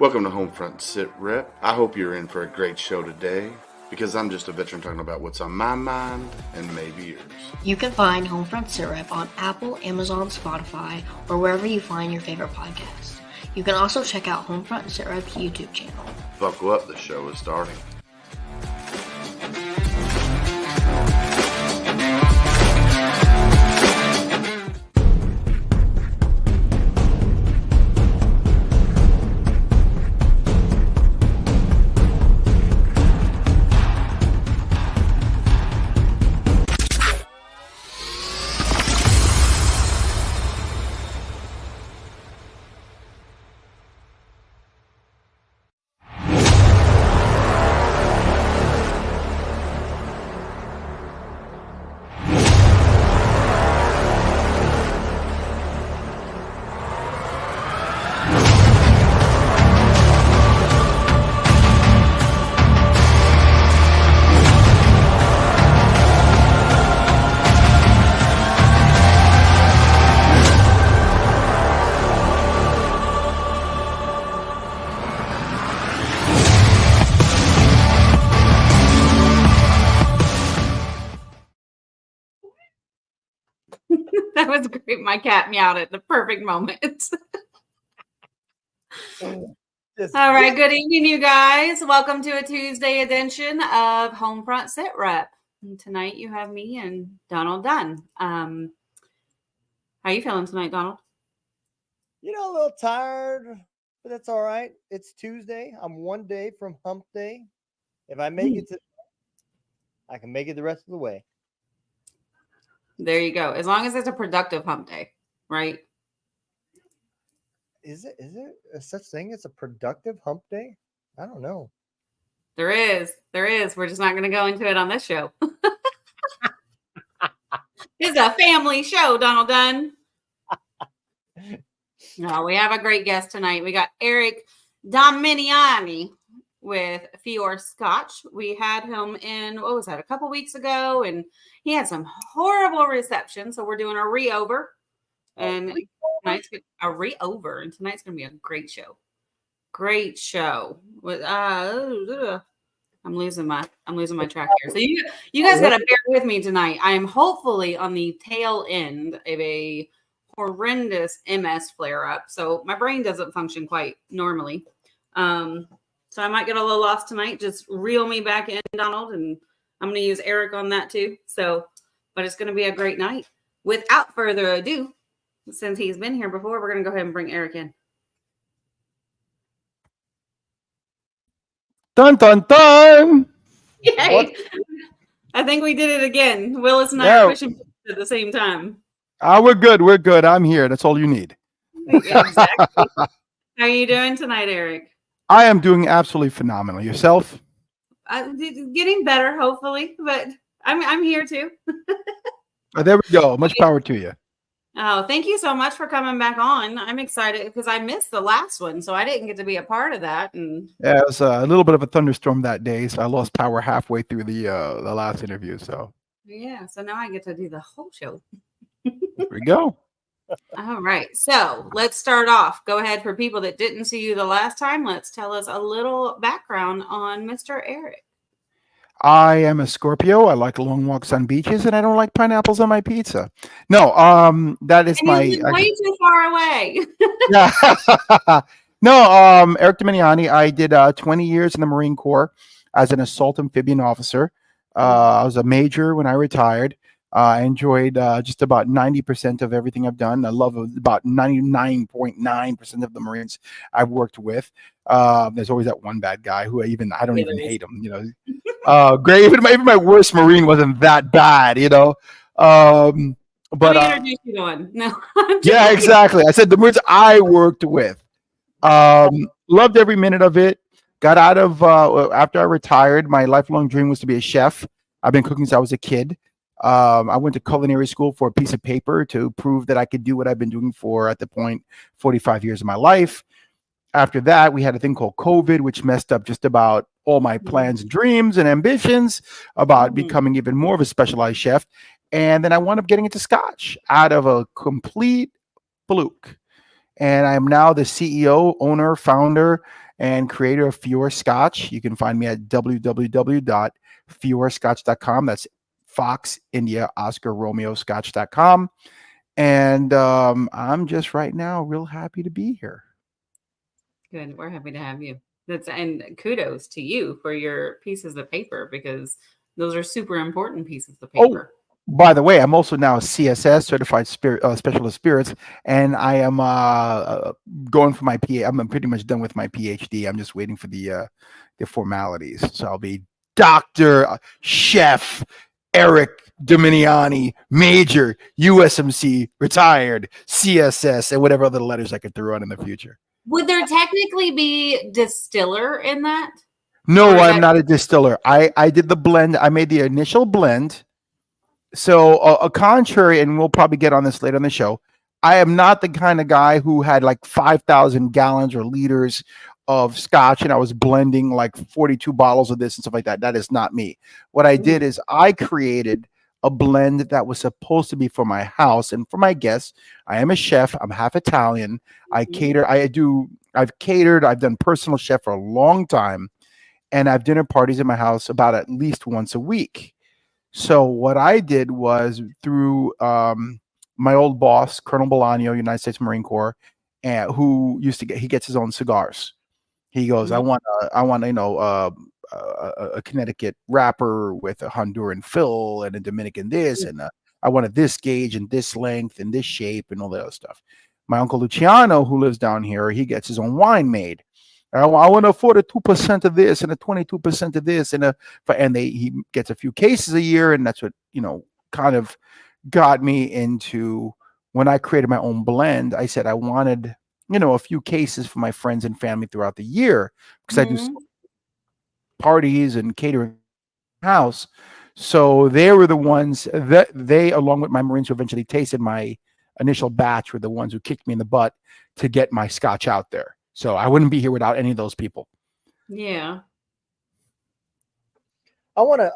Welcome to HomeFront Sitrep. I hope you're in for a great show today, because I'm just a veteran talking about what's on my mind and maybe yours. You can find HomeFront Sitrep on Apple, Amazon, Spotify, or wherever you find your favorite podcasts. You can also check out HomeFront Sitrep's YouTube channel. Buckle up, the show is starting. That was great. My cat meowed at the perfect moment. All right. Good evening, you guys. Welcome to a Tuesday edition of HomeFront Sitrep. And tonight you have me and Donald Dunn. How are you feeling tonight, Donald? You know, a little tired, but that's all right. It's Tuesday. I'm one day from hump day. If I make it to, I can make it the rest of the way. There you go. As long as it's a productive hump day, right? Is there a such thing as a productive hump day? I don't know. There is. We're just not going to go into it on this show. It's a family show, Donald Dunn. No, we have a great guest tonight. We got Eric Dominijanni with Fior Scotch. We had him in, what was that, a couple weeks ago, and he had some horrible reception. So we're doing a re-over, and tonight's a re-over, and tonight's gonna be a great show. Great show. With I'm losing my track here. So you guys gotta bear with me tonight. I am hopefully on the tail end of a horrendous MS flare up, so my brain doesn't function quite normally. So I might get a little lost tonight. Just reel me back in, Donald, and I'm going to use Eric on that too. So, but it's going to be a great night. Without further ado, since he's been here before, we're going to go ahead and bring Eric in. Dun, dun, dun. Yay. I think we did it again. Willis and I are pushing at the same time. We're good. I'm here. That's all you need. Yeah, exactly. How are you doing tonight, Eric? I am doing absolutely phenomenal. Yourself? Getting better, hopefully, but I'm here too. There we go. Much power to you. Oh, thank you so much for coming back on. I'm excited because I missed the last one, so I didn't get to be a part of that. And yeah, it was a little bit of a thunderstorm that day, so I lost power halfway through the last interview. So yeah, so now I get to do the whole show. There we go. All right, so let's start off. Go ahead. For people that didn't see you the last time, let's tell us a little background on Mr. Eric. I am a Scorpio. I like long walks on beaches, and I don't like pineapples on my pizza. No, that is way too far away. Yeah. No, Eric Dominijanni. I did 20 years in the Marine Corps as an assault amphibian officer. I was a major when I retired. I enjoyed just about 90% of everything I've done. I love about 99.9% of the Marines I've worked with. There's always that one bad guy who I don't even hate him. You know, great. Even my worst Marine wasn't that bad. You know, but introduce you to one. No. Yeah, exactly. I said the Marines I worked with. Loved every minute of it. Got out of after I retired. My lifelong dream was to be a chef. I've been cooking since I was a kid. I went to culinary school for a piece of paper to prove that I could do what I've been doing for, at the point, 45 years of my life. After that, we had a thing called COVID, which messed up just about all my plans and dreams and ambitions about becoming even more of a specialized chef. And then I wound up getting into Scotch out of a complete fluke. And I'm now the CEO, owner, founder, and creator of Fior Scotch. You can find me at www.fiorscotch.com. That's Fox India Oscar Romeo Scotch.com. And I'm just right now real happy to be here. Good. We're happy to have you. And kudos to you for your pieces of paper, because those are super important pieces of paper. By the way, I'm also now a CSS, Certified Specialist Spirits, and I am going for my PhD. I'm pretty much done with my PhD. I'm just waiting for the formalities. So I'll be Dr. Chef Eric Dominijanni, Major, USMC, retired, CSS, and whatever other letters I could throw on in the future. Would there technically be distiller in that? No, I'm not a distiller. I did the blend. I made the initial blend. So a contrary, and we'll probably get on this later on the show, I am not the kind of guy who had like 5,000 gallons or liters of scotch and I was blending like 42 bottles of this and stuff like that. That is not me. What I did is I created a blend that was supposed to be for my house and for my guests. I am a chef. I'm half Italian. I cater. I've catered. I've done personal chef for a long time. And I have dinner parties in my house about at least once a week. So what I did was through my old boss, Colonel Bolaño, United States Marine Corps, who he gets his own cigars. He goes, I want a Connecticut wrapper with a Honduran fill and a Dominican this, and I wanted this gauge and this length and this shape and all that other stuff. My uncle Luciano, who lives down here, he gets his own wine made. I want to afford a 2% of this and a 22% of this, and he gets a few cases a year, and that's what kind of got me into when I created my own blend. I said I wanted a few cases for my friends and family throughout the year because I do parties and catering house. So they were the ones that along with my Marines who eventually tasted my initial batch, were the ones who kicked me in the butt to get my scotch out there. So I wouldn't be here without any of those people. Yeah. I want to,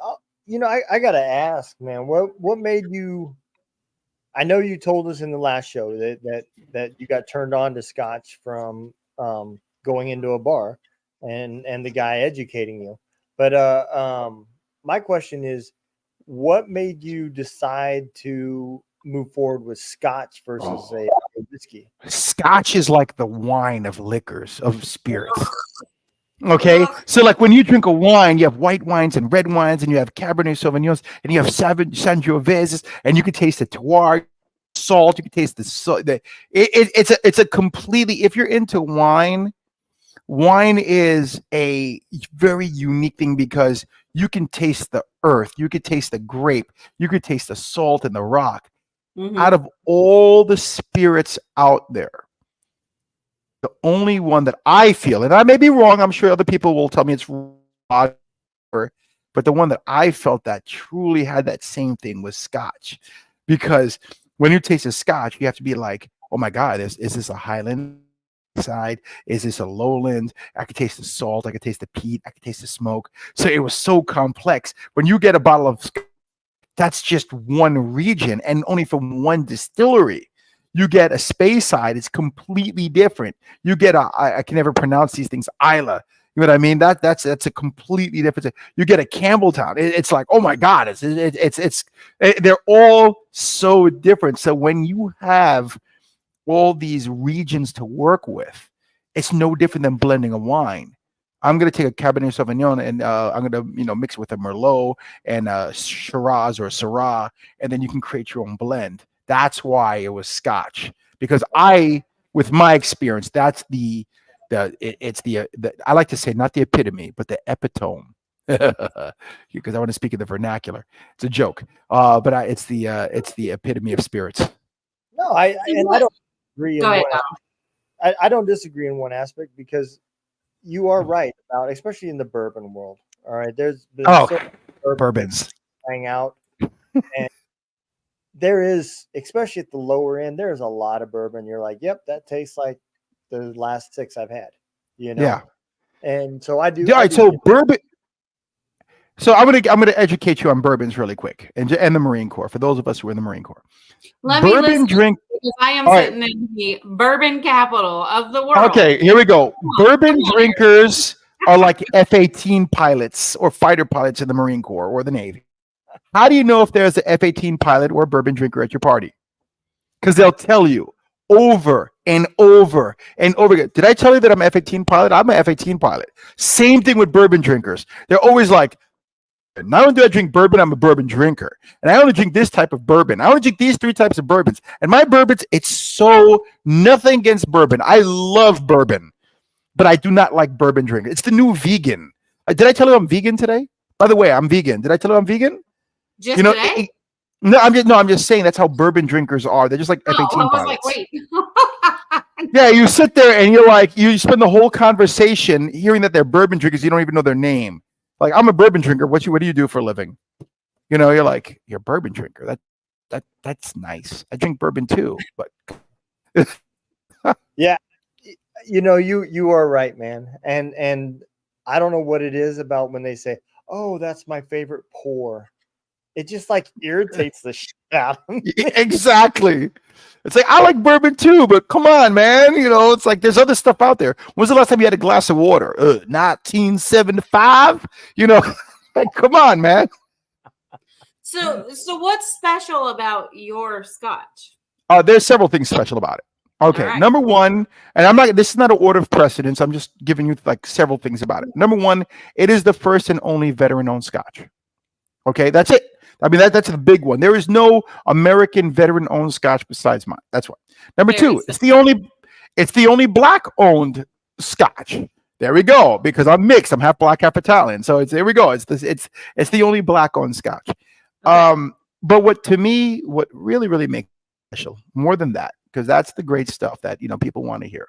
I got to ask, man, what made you, I know you told us in the last show that you got turned on to scotch from going into a bar and the guy educating you. But my question is, what made you decide to move forward with scotch versus a whiskey? Scotch is like the wine of liquors, of spirits. Okay, so like when you drink a wine, you have white wines and red wines, and you have Cabernet Sauvignons, and you have Sangioveses, and you can taste the terroir, salt. You can taste the salt. It's a completely. If you're into wine is a very unique thing because you can taste the earth, you could taste the grape, you could taste the salt and the rock. Out of all the spirits out there, the only one that I feel, and I may be wrong, I'm sure other people will tell me it's wrong, but the one that I felt that truly had that same thing was scotch. Because when you taste a scotch, you have to be like, oh my God, is this a Highland side? Is this a lowland? I could taste the salt, I could taste the peat, I could taste the smoke. So it was so complex. When you get a bottle of scotch, that's just one region and only from one distillery. You get a Speyside, it's completely different. You get I can never pronounce these things, Isla. You know what I mean? That's a completely different thing. You get a Campbelltown. It's like, oh my God, they're all so different. So when you have all these regions to work with, it's no different than blending a wine. I'm going to take a Cabernet Sauvignon and I'm going to, mix it with a Merlot and a Shiraz or a Syrah, and then you can create your own blend. That's why it was Scotch, because with my experience, that's I like to say not the epitome, but the epitome, because I want to speak in the vernacular. It's a joke, but it's the epitome of spirits. No, I don't agree. I don't disagree in one aspect, because you are right about, especially in the bourbon world. All right, there's bourbons hang out, and there is, especially at the lower end, there's a lot of bourbon. You're like, yep, that tastes like the last 6 I've had. Yeah. And so I do. Yeah. So bourbon. So I'm gonna educate you on bourbons really quick, and the Marine Corps, for those of us who are in the Marine Corps. Let me listen to Because I am All right. sitting in the bourbon capital of the world. Okay, here we go. Bourbon drinkers are like F-18 pilots or fighter pilots in the Marine Corps or the Navy. How do you know if there's an F-18 pilot or a bourbon drinker at your party? Because they'll tell you over and over and over again. Did I tell you that I'm an F-18 pilot? I'm an F-18 pilot. Same thing with bourbon drinkers. They're always like, not only do I drink bourbon, I'm a bourbon drinker. And I only drink this type of bourbon. I only drink these 3 types of bourbons. And my bourbons, it's so nothing against bourbon. I love bourbon, but I do not like bourbon drinker. It's the new vegan. Did I tell you I'm vegan today? By the way, I'm vegan. Did I tell you I'm vegan? Just today? I'm just saying that's how bourbon drinkers are. They're just like F-18 I was pilots. like, wait. Yeah, you sit there and you're like, you spend the whole conversation hearing that they're bourbon drinkers. You don't even know their name. Like, I'm a bourbon drinker. What do you do for a living? You know, you're like, you're a bourbon drinker. That's nice. I drink bourbon too, but Yeah, you know, you are right, man. And I don't know what it is about when they say, "Oh, that's my favorite pour." It just like irritates the shit out of me. Exactly. It's like, I like bourbon too, but come on, man. You know, it's like there's other stuff out there. When's the last time you had a glass of water? 1975. You know, like, come on, man. So what's special about your Scotch? There's several things special about it. Okay, right. Number one, and this is not an order of precedence. I'm just giving you like several things about it. Number one, it is the first and only veteran-owned Scotch. Okay, that's it. I mean, that's the big one. There is no American veteran-owned Scotch besides mine. That's one. Number two, it's the only Black-owned Scotch. There we go. Because I'm mixed. I'm half Black, half Italian. So there we go. It's the only Black-owned Scotch. Okay. But what really makes it special, more than that, because that's the great stuff that people want to hear.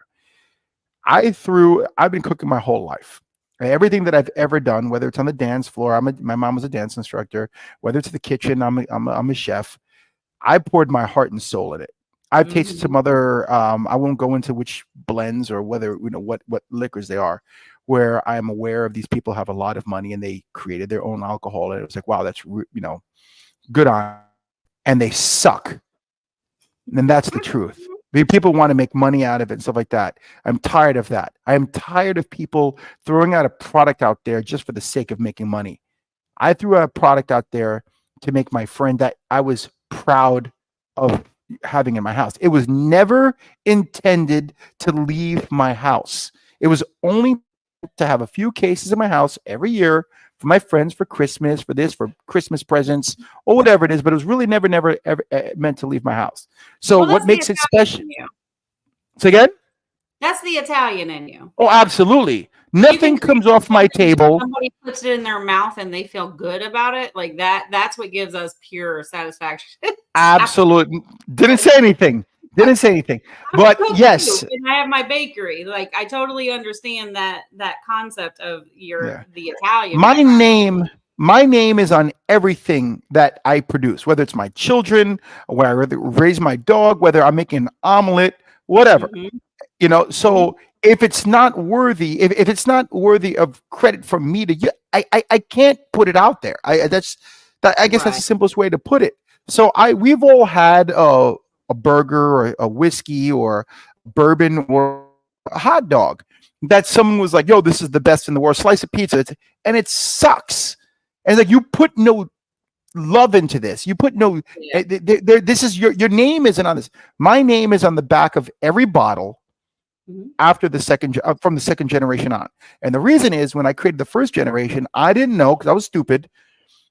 I've been cooking my whole life. Everything that I've ever done, whether it's on the dance floor, my mom was a dance instructor. Whether it's the kitchen, I'm a chef. I poured my heart and soul in it. I've tasted some other. I won't go into which blends or whether what liquors they are, where I am aware of these people have a lot of money and they created their own alcohol, and it was like, wow, that's good on, and they suck. And that's the truth. People want to make money out of it and stuff like that. I'm tired of that. I'm tired of people throwing out a product out there just for the sake of making money. I threw out a product out there to make my friend that I was proud of having in my house. It was never intended to leave my house. It was only to have a few cases in my house every year for my friends, for Christmas, for Christmas presents, or whatever it is. But it was really never, ever meant to leave my house. So what makes it special? Say again? That's the Italian in you. Oh, absolutely. Nothing comes off my table. Somebody puts it in their mouth and they feel good about it. Like that. That's what gives us pure satisfaction. Absolutely. Didn't say anything. But yes. And I have my bakery. Like, I totally understand that concept of the Italian. My name is on everything that I produce, whether it's my children, where I raise my dog, whether I'm making an omelet, whatever. So if it's not worthy, if it's not worthy of credit from me to you, I can't put it out there. I guess that's the simplest way to put it. So we've all had a burger or a whiskey or bourbon or a hot dog that someone was like, yo, this is the best in the world, slice of pizza, and it sucks. And like, you put no love into this. You put no, this is your name isn't on this. My name is on the back of every bottle after from the second generation on. And the reason is, when I created the first generation, I didn't know, because I was stupid,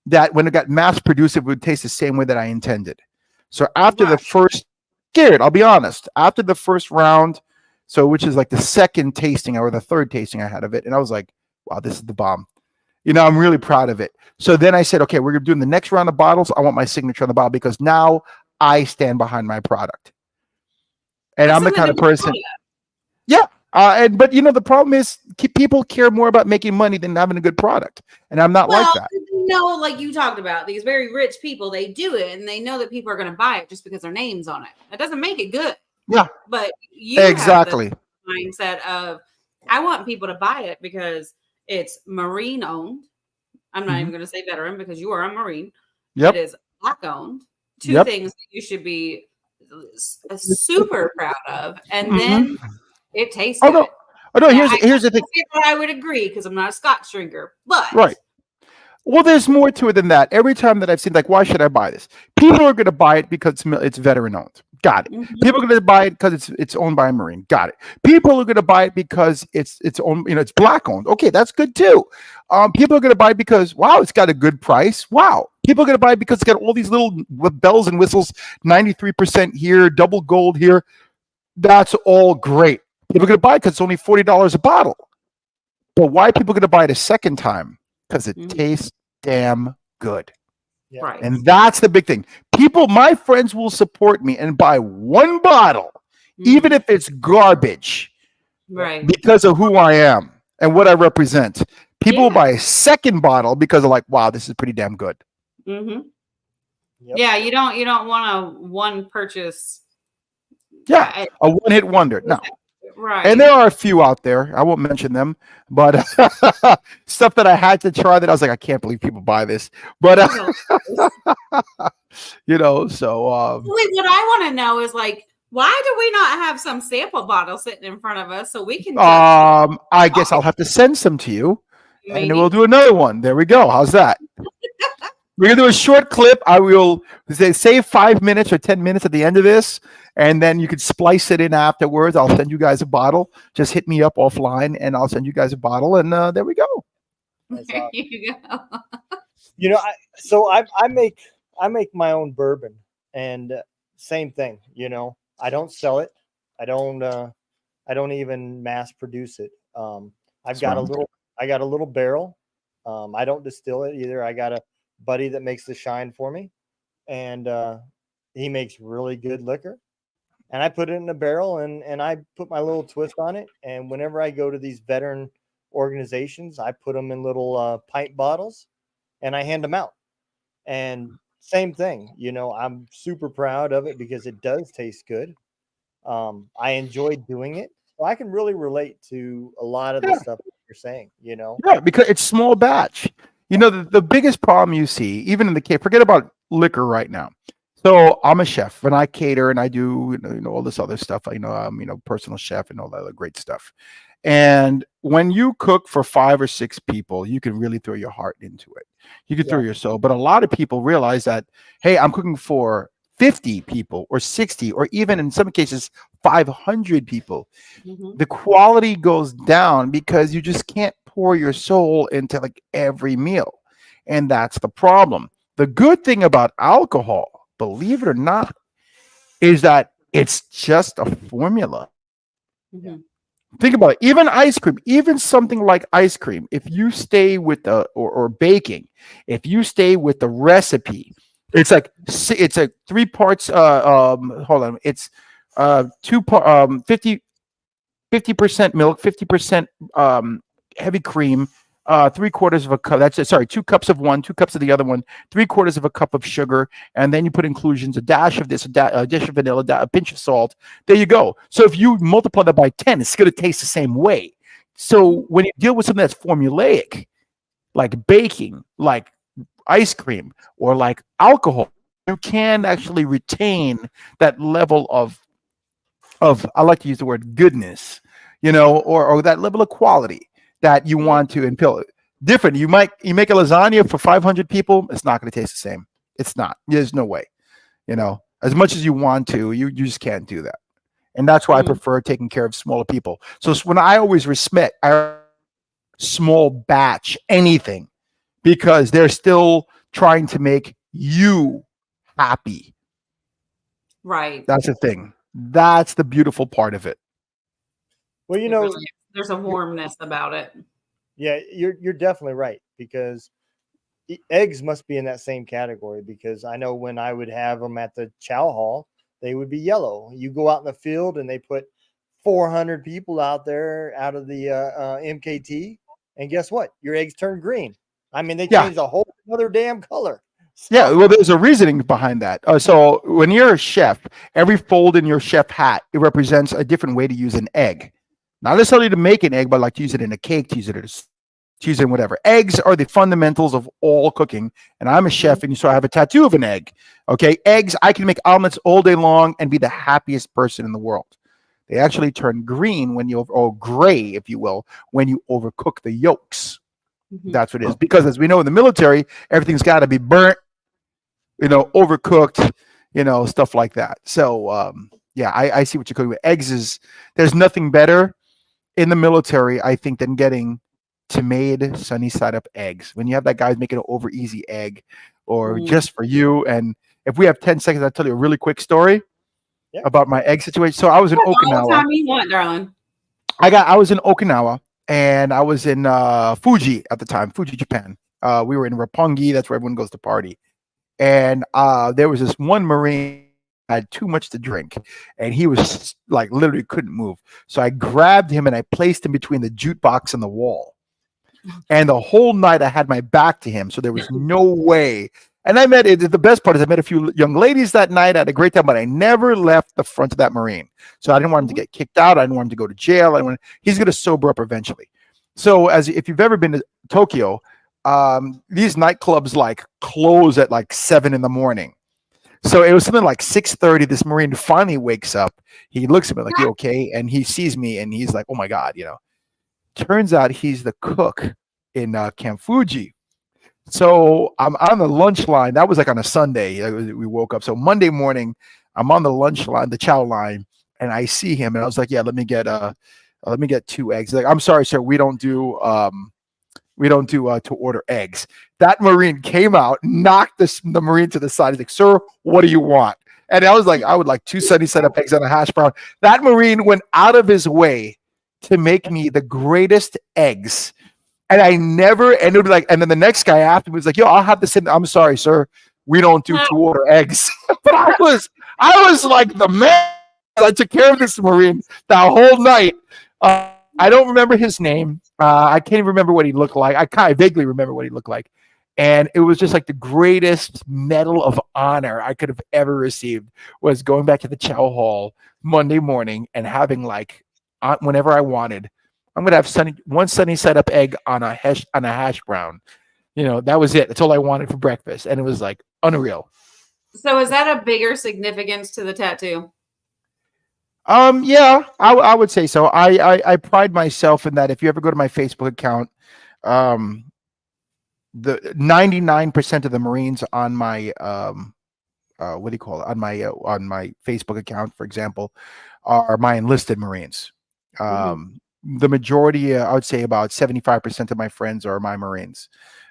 that when it got mass produced, it would taste the same way that I intended. So after the first, I'll be honest, after the first round, which is like the second tasting or the third tasting I had of it, and I was like, wow, this is the bomb. I'm really proud of it. So then I said, okay, we're doing the next round of bottles. I want my signature on the bottle, because now I stand behind my product. And I'm the kind of person. Yeah. But the problem is, people care more about making money than having a good product. And I'm not like that. Like you talked about, these very rich people, they do it and they know that people are going to buy it just because their name's on it. That doesn't make it good. Yeah. But you exactly have the mindset of, I want people to buy it because it's Marine owned. I'm not even going to say veteran, because you are a Marine. Yep. It is Black owned. Two things that you should be super proud of, and Mhm. then it tastes Oh good. no, oh no. Yeah, Here's the thing. can't say that I would agree because I'm not a Scotch drinker, but Right. Well, there's more to it than that. Every time that I've seen, like, why should I buy this? People are going to buy it because it's veteran owned. Got it. Mhm. People are going to buy it because it's owned by a Marine. Got it. People are going to buy it because it's owned, it's black owned. Okay, that's good too. People are going to buy it because wow, it's got a good price. Wow. People are going to buy it because it's got all these little bells and whistles. 93% here, double gold here. That's all great. People are going to buy it because it's only $40 a bottle. But why are people going to buy it a second time? Because it tastes damn good. Yeah. right. And that's the big thing. People, my friends will support me and buy one bottle, even if it's garbage, right. because of who I am and what I represent. People will buy a second bottle because they're like, wow, this is pretty damn good. Mm-hmm. Yep. Yeah, you don't want a one purchase. Yeah, a one-hit wonder. No. Right. And there are a few out there. I won't mention them, but stuff that I had to try that I was like, I can't believe people buy this. But so Wait, what I want to know is like, why do we not have some sample bottle sitting in front of us so we can? I guess I'll have to send some to you, and then we'll do another one. There we go. How's that? We're gonna do a short clip. I will save 5 minutes or 10 minutes at the end of this, and then you can splice it in afterwards. I'll send you guys a bottle. Just hit me up offline, and I'll send you guys a bottle. And there we go. There you go. I make my own bourbon, and same thing. I don't sell it. I don't even mass produce it. I got a little barrel. I don't distill it either. I got a buddy that makes the shine for me, and he makes really good liquor, and I put it in a barrel, and I put my little twist on it. And whenever I go to these veteran organizations, I put them in little pint bottles, and I hand them out. And same thing, I'm super proud of it because it does taste good. I enjoy doing it, so I can really relate to a lot of the stuff that you're saying. Yeah, because it's small batch. The biggest problem you see, even in the case, forget about liquor right now. So I'm a chef, and I cater, and I do all this other stuff. I'm personal chef and all that other great stuff. And when you cook for 5 or 6 people, you can really throw your heart into it. You can throw your soul. But a lot of people realize that, hey, I'm cooking for 50 people or 60, or even in some cases 500 people. Mm-hmm. The quality goes down because you just can't pour your soul into like every meal. And that's the problem. The good thing about alcohol, believe it or not, is that it's just a formula. Mm-hmm. Think about it. Even ice cream, even something like ice cream, if you stay with or baking, if you stay with the recipe, it's like 3 parts. Hold on, it's 50% milk, 50% heavy cream, 3/4 of a cup. That's 2 cups of one, 2 cups of the other one, 3/4 of a cup of sugar, and then you put inclusions: a dash of this, a dish of vanilla, a pinch of salt. There you go. So if you multiply that by 10, it's going to taste the same way. So when you deal with something that's formulaic, like baking, like ice cream, or like alcohol, you can actually retain that level of I like to use the word goodness, or that level of quality that you want to impel. Different. You make a lasagna for 500 people, it's not going to taste the same. It's not. There's no way. As much as you want to, you just can't do that. And that's why I prefer taking care of smaller people. So when I always respect small batch anything, because they're still trying to make you happy. Right. That's the thing. That's the beautiful part of it. Well, there's a warmness about it. Yeah, you're definitely right, because eggs must be in that same category, because I know when I would have them at the chow hall, they would be yellow. You go out in the field and they put 400 people out there out of the MKT, and guess what? Your eggs turn green. I mean, they change a whole other damn color. Yeah, well, there's a reasoning behind that. So when you're a chef, every fold in your chef hat, it represents a different way to use an egg. Not necessarily to make an egg, but like to use it in a cake, to use it as cheese and whatever. Eggs are the fundamentals of all cooking. And I'm a chef, and so I have a tattoo of an egg. Okay, eggs, I can make omelets all day long and be the happiest person in the world. They actually turn green or gray, if you will, when you overcook the yolks. That's what it is. Because as we know in the military, everything's got to be burnt, overcooked, stuff like that. So, yeah, I see what you're cooking with. Eggs there's nothing better in the military, I think, than getting made sunny side up eggs. When you have that guy making an over easy egg or just for you. And if we have 10 seconds, I'll tell you a really quick story about my egg situation. So I was in Okinawa. All the time you want, darling. I was in Okinawa, and I was in Fuji at the time, Fuji, Japan. We were in Roppongi. That's where everyone goes to party. And there was this one Marine had too much to drink, and he was like literally couldn't move. So I grabbed him and I placed him between the jukebox and the wall. And the whole night I had my back to him, so there was no way. And the best part is I met a few young ladies that night. I had a great time, but I never left the front of that Marine. So I didn't want him to get kicked out. I didn't want him to go to jail. He's going to sober up eventually. So if you've ever been to Tokyo, these nightclubs like close at like 7 a.m. So it was something like 6:30. This Marine finally wakes up. He looks at me like, "You okay?" And he sees me and he's like, "Oh my God," Turns out he's the cook in Camp Fuji. So I'm on the lunch line. That was like on a Sunday. We woke up. So Monday morning, I'm on the lunch line, the chow line, and I see him. And I was like, "Yeah, let me get 2 eggs." He's like, "I'm sorry, sir, we don't do to order eggs." That Marine came out, knocked the Marine to the side. He's like, "Sir, what do you want?" And I was like, "I would like 2 sunny side up eggs and a hash brown." That Marine went out of his way to make me the greatest eggs. And I never, and it would be like, and then the next guy after me was like, "Yo, I'll have this in." "I'm sorry, sir, we don't do to order eggs." But I was like the man. I took care of this Marine the whole night. I don't remember his name. I can't even remember what he looked like. I vaguely remember what he looked like. And it was just like the greatest medal of honor I could have ever received was going back to the chow hall Monday morning and having whenever I wanted, I'm going to have one sunny side up egg on a hash brown. That was it. That's all I wanted for breakfast. And it was like unreal. So is that a bigger significance to the tattoo? Yeah, I would say so. I pride myself in that. If you ever go to my Facebook account, the 99% of the Marines on my what do you call it, on my Facebook account, for example, are my enlisted Marines. The majority, I would say about 75% of my friends are my Marines.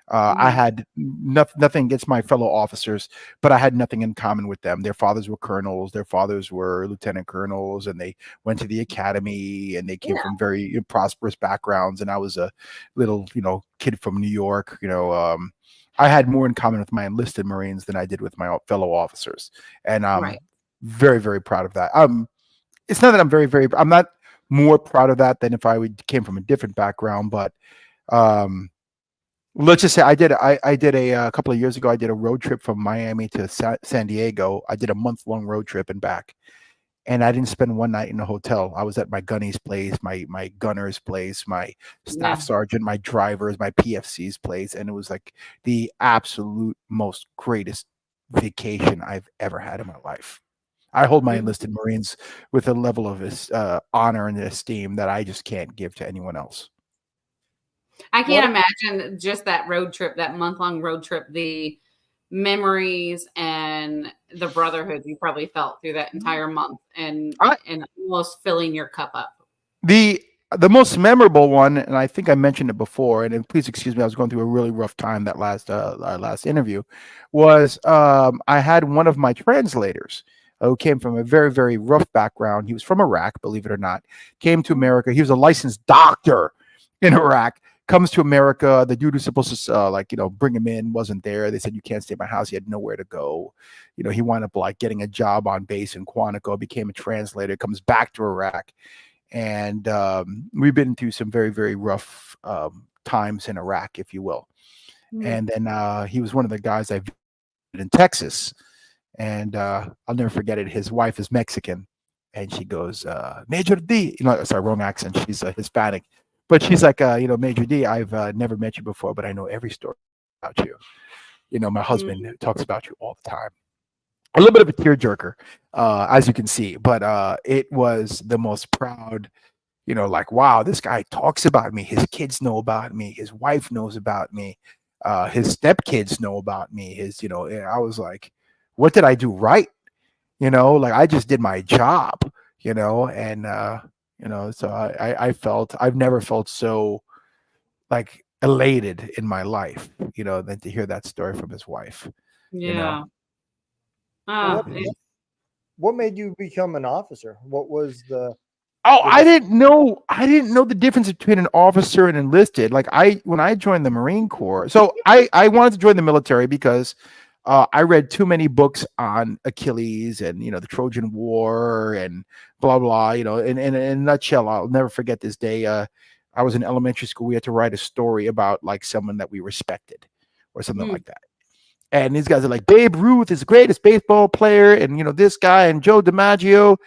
I had nothing against my fellow officers, but I had nothing in common with them. Their fathers were colonels, their fathers were lieutenant colonels, and they went to the academy, and they came from very prosperous backgrounds. And I was a little, kid from New York. I had more in common with my enlisted Marines than I did with my fellow officers, and I'm very, very proud of that. It's not that I'm not more proud of that than if I came from a different background, but let's just say I did a couple of years ago. I did a road trip from Miami to San Diego. I did a month-long road trip and back, and I didn't spend one night in a hotel. I was at my gunny's place, my gunner's place, my staff sergeant, my drivers, my PFC's place, and it was like the absolute most greatest vacation I've ever had in my life. I hold my enlisted Marines with a level of honor and esteem that I just can't give to anyone else. I can't imagine just that road trip, that month-long road trip, the memories and the brotherhood you probably felt through that entire month and almost filling your cup up. The most memorable one, and I think I mentioned it before, and please excuse me, I was going through a really rough time that last interview, was I had one of my translators who came from a very, very rough background. He was from Iraq, believe it or not, came to America. He was a licensed doctor in Iraq, comes to America. The dude who's supposed to, bring him in wasn't there. They said, "You can't stay at my house." He had nowhere to go. He wound up getting a job on base in Quantico, became a translator, comes back to Iraq. And we've been through some very, very rough times in Iraq, if you will. And then he was one of the guys I visited in Texas. And I'll never forget it. His wife is Mexican, and she goes, "Major D." Sorry, wrong accent. She's Hispanic, But she's like, Major D, I've never met you before, but I know every story about you. My husband talks about you all the time. A little bit of a tearjerker, as you can see, but it was the most proud, like, wow, this guy talks about me. His kids know about me. His wife knows about me. His stepkids know about me. And I was like, what did I do right? Like I just did my job, and so I've never felt so like elated in my life, than to hear that story from his wife. Yeah. What made you become an officer? What was the? Oh, I didn't know the difference between an officer and enlisted. Like when I joined the Marine Corps, so I wanted to join the military because I read too many books on Achilles and the Trojan War and blah blah. In a nutshell, I'll never forget this day. I was in elementary school. We had to write a story about like someone that we respected or something like that. And these guys are like, Babe Ruth is the greatest baseball player, and this guy and Joe DiMaggio.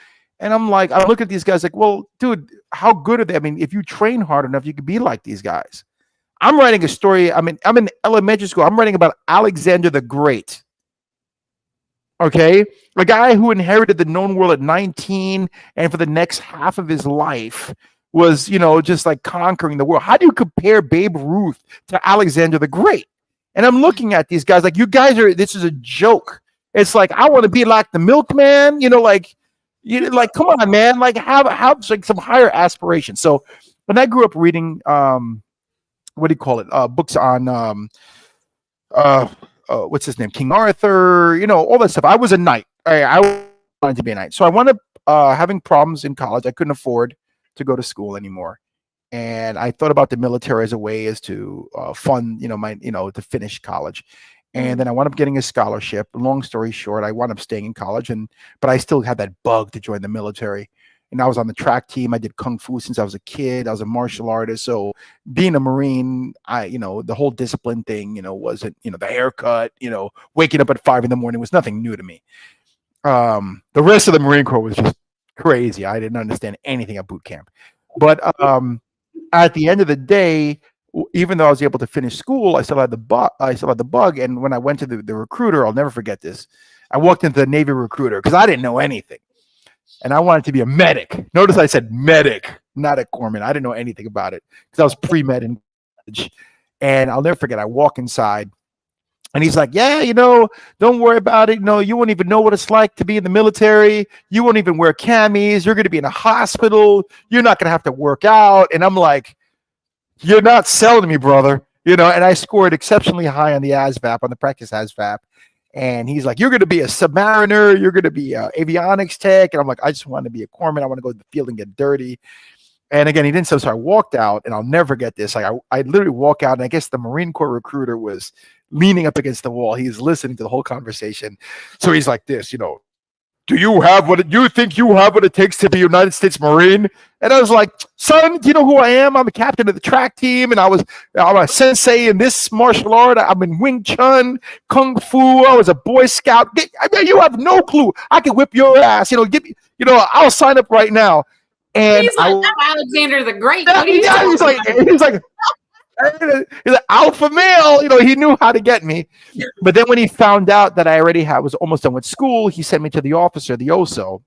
And I'm like, I look at these guys like, well, dude, how good are they? I mean, if you train hard enough, you could be like these guys. I'm writing a story. I'm in elementary school. I'm writing about Alexander the Great. Okay, a guy who inherited the known world at 19, and for the next half of his life was, just like conquering the world. How do you compare Babe Ruth to Alexander the Great? And I'm looking at these guys like, you guys this is a joke. It's like, I want to be like the milkman, like, come on, man, like have like some higher aspirations. So when I grew up reading, what do you call it? Books on, what's his name? King Arthur, all that stuff. I was a knight. I wanted to be a knight. So I wound up having problems in college. I couldn't afford to go to school anymore. And I thought about the military as a way as to fund, to finish college. And then I wound up getting a scholarship. Long story short, I wound up staying in college, but I still had that bug to join the military. And I was on the track team. I did Kung Fu since I was a kid. I was a martial artist. So being a Marine, the whole discipline thing, wasn't, the haircut, waking up at 5 a.m. was nothing new to me. The rest of the Marine Corps was just crazy. I didn't understand anything at boot camp. But at the end of the day, even though I was able to finish school, I still had the bug. And when I went to the recruiter, I'll never forget this. I walked into the Navy recruiter because I didn't know anything. And I wanted to be a medic. Notice I said medic, not a corpsman. I didn't know anything about it because I was pre-med in college. And I'll never forget, I walk inside and he's like, yeah, don't worry about it. You won't even know what it's like to be in the military. You won't even wear camis. You're going to be in a hospital. You're not going to have to work out. And I'm like, you're not selling me, brother. And I scored exceptionally high on the ASVAB, on the practice ASVAB. And he's like, you're going to be a submariner. You're going to be an avionics tech. And I'm like, I just want to be a corpsman. I want to go to the field and get dirty. And again, he didn't say, so I walked out, and I'll never get this. Like I literally walk out, and I guess the Marine Corps recruiter was leaning up against the wall. He's listening to the whole conversation. So he's like this, do you think you have what it takes to be a United States Marine? And I was like, son, do you know who I am? I'm a captain of the track team, and I'm a sensei in this martial art. I'm in Wing Chun, Kung Fu. I was a Boy Scout. You have no clue. I can whip your ass. I'll sign up right now. And he's like, Alexander the Great. He's like alpha male. He knew how to get me. But then when he found out that I already was almost done with school, he sent me to the officer, the OSO.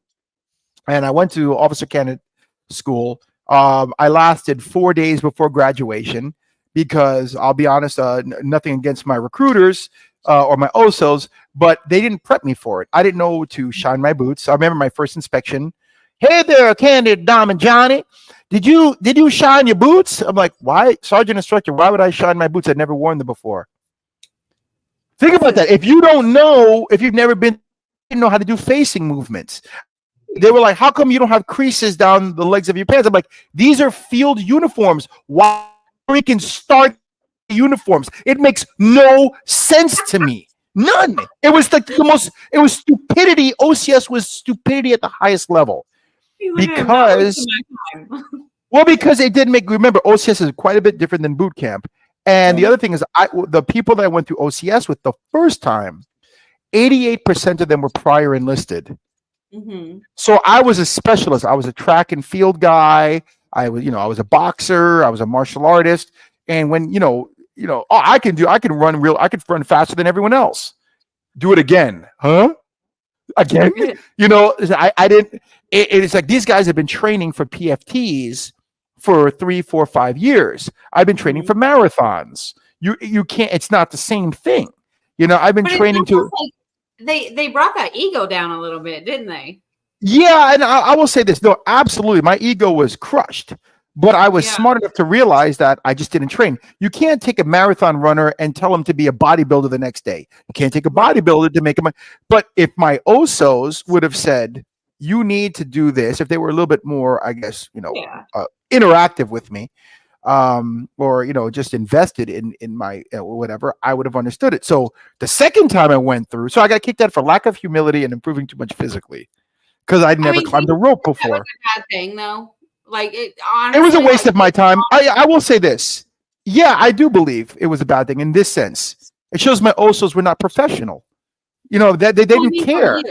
And I went to officer candidate school. I lasted 4 days before graduation because I'll be honest, nothing against my recruiters or my OSOs, but they didn't prep me for it. I didn't know to shine my boots. I remember my first inspection. Hey there, candidate Dominijanni. Did you shine your boots? I'm like, why, Sergeant Instructor? Why would I shine my boots? I'd never worn them before. Think about that. If you don't know, if you've never been, you know how to do facing movements. They were like, how come you don't have creases down the legs of your pants? I'm like, these are field uniforms. Why freaking start uniforms? It makes no sense to me. None. It was like it was stupidity. OCS was stupidity at the highest level. Because it didn't remember, OCS is quite a bit different than boot camp. And the other thing is, the people that I went through OCS with the first time, 88% of them were prior enlisted. Mm-hmm. So I was a specialist. I was a track and field guy. I was a boxer. I was a martial artist. And when, I can run faster than everyone else. Do it again. Huh? Again? I didn't, it's like these guys have been training for PFTs for 3, 4, 5 years. I've been training for marathons. You can't, it's not the same thing. I've been training to. Like they brought that ego down a little bit, didn't they? Yeah. And I will say this. No, absolutely. My ego was crushed, but I was smart enough to realize that I just didn't train. You can't take a marathon runner and tell him to be a bodybuilder the next day. You can't take a bodybuilder to make him. But if my Osos would have said, you need to do this, if they were a little bit more, I guess, interactive with me, or just invested in my whatever, I would have understood it. So the second time I went through, so I got kicked out for lack of humility and improving too much physically, because I'd never climbed a rope before. That was a bad thing, though. Like honestly, it was a waste of my time. I will say this. Yeah, I do believe it was a bad thing in this sense. It shows my Osos were not professional. That they didn't care.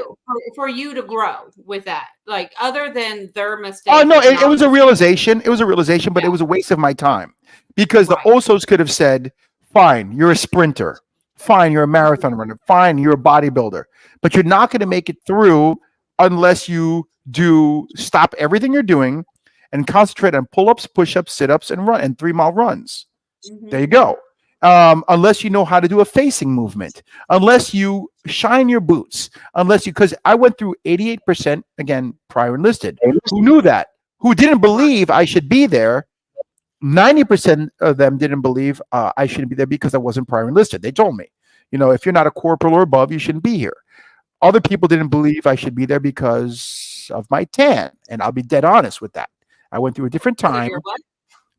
For you to grow with that, like other than their mistakes. Oh no, it was a realization. It was a realization, but it was a waste of my time because the Osos could have said, "Fine, you're a sprinter. Fine, you're a marathon runner. Fine, you're a bodybuilder, but you're not going to make it through unless you stop everything you're doing and concentrate on pull-ups, push-ups, sit-ups, and 3-mile runs." There you go. Unless you know how to do a facing movement, unless you shine your boots, because I went through 88%, again, prior enlisted, who knew that, who didn't believe I should be there. 90% of them didn't believe I shouldn't be there because I wasn't prior enlisted. They told me, if you're not a corporal or above, you shouldn't be here. Other people didn't believe I should be there because of my tan, and I'll be dead honest with that. I went through a different time.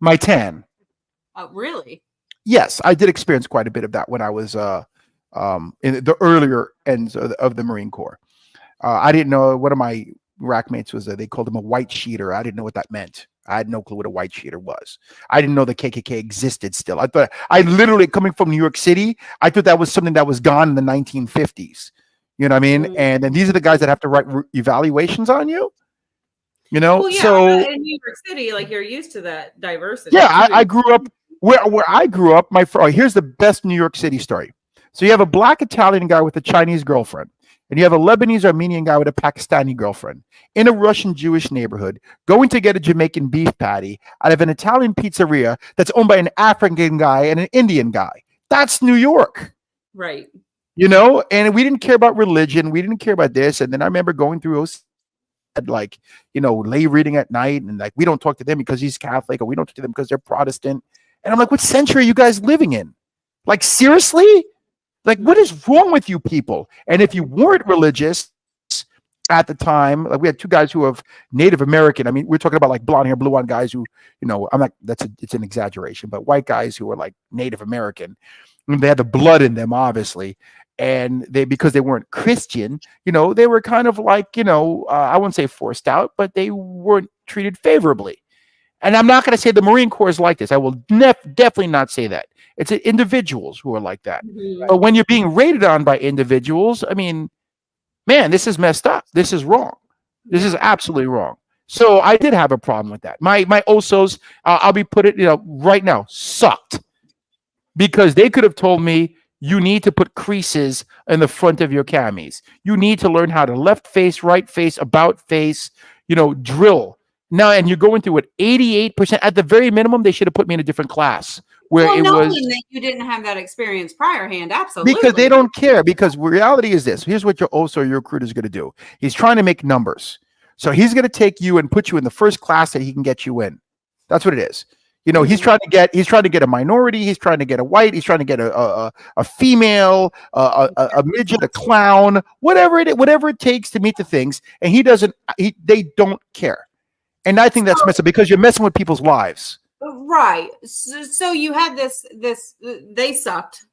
My tan. Oh, really? Yes, I did experience quite a bit of that when I was in the earlier ends of the Marine Corps. I didn't know. One of my rack mates was they called him a white sheeter. I didn't know what that meant. I had no clue what a white sheeter was. I didn't know the KKK existed still. I literally, coming from New York City, I thought that was something that was gone in the 1950s. You know what I mean? And then these are the guys that have to write evaluations on you. Well, yeah, so in New York City, like you're used to that diversity. Yeah, I grew up. Where I grew up, here's the best New York City story. So you have a black Italian guy with a Chinese girlfriend, and you have a Lebanese Armenian guy with a Pakistani girlfriend in a Russian Jewish neighborhood going to get a Jamaican beef patty out of an Italian pizzeria that's owned by an African guy and an Indian guy. That's New York. Right. And we didn't care about religion. We didn't care about this. And then I remember going through lay reading at night, and we don't talk to them because he's Catholic, or we don't talk to them because they're Protestant. And I'm like, what century are you guys living in? Like, seriously? Like, what is wrong with you people? And if you weren't religious at the time, like we had two guys who have Native American. I mean, we're talking about like blonde hair, blue eyed guys who, it's an exaggeration, but white guys who are like Native American. And they had the blood in them, obviously. And because they weren't Christian, they were kind of like, I wouldn't say forced out, but they weren't treated favorably. And I'm not going to say the Marine Corps is like this. I will definitely not say that. It's individuals who are like that. Mm-hmm. But when you're being rated on by individuals, I mean, man, this is messed up. This is wrong. This is absolutely wrong. So I did have a problem with that. My Osos, I'll be put it, right now, sucked. Because they could have told me, you need to put creases in the front of your camis. You need to learn how to left face, right face, about face, drill. Now, and you're going through it 88%. At the very minimum, they should have put me in a different class where knowing that you didn't have that experience priorhand, absolutely. Because they don't care. Because reality is this. Here's what your OSO or your recruiter is going to do. He's trying to make numbers. So he's going to take you and put you in the first class that he can get you in. That's what it is. He's trying to get a minority. He's trying to get a white. He's trying to get a female, a midget, a clown, whatever it takes to meet the things. And they don't care. And I think that's messed up because you're messing with people's lives. Right. So you had this, they sucked,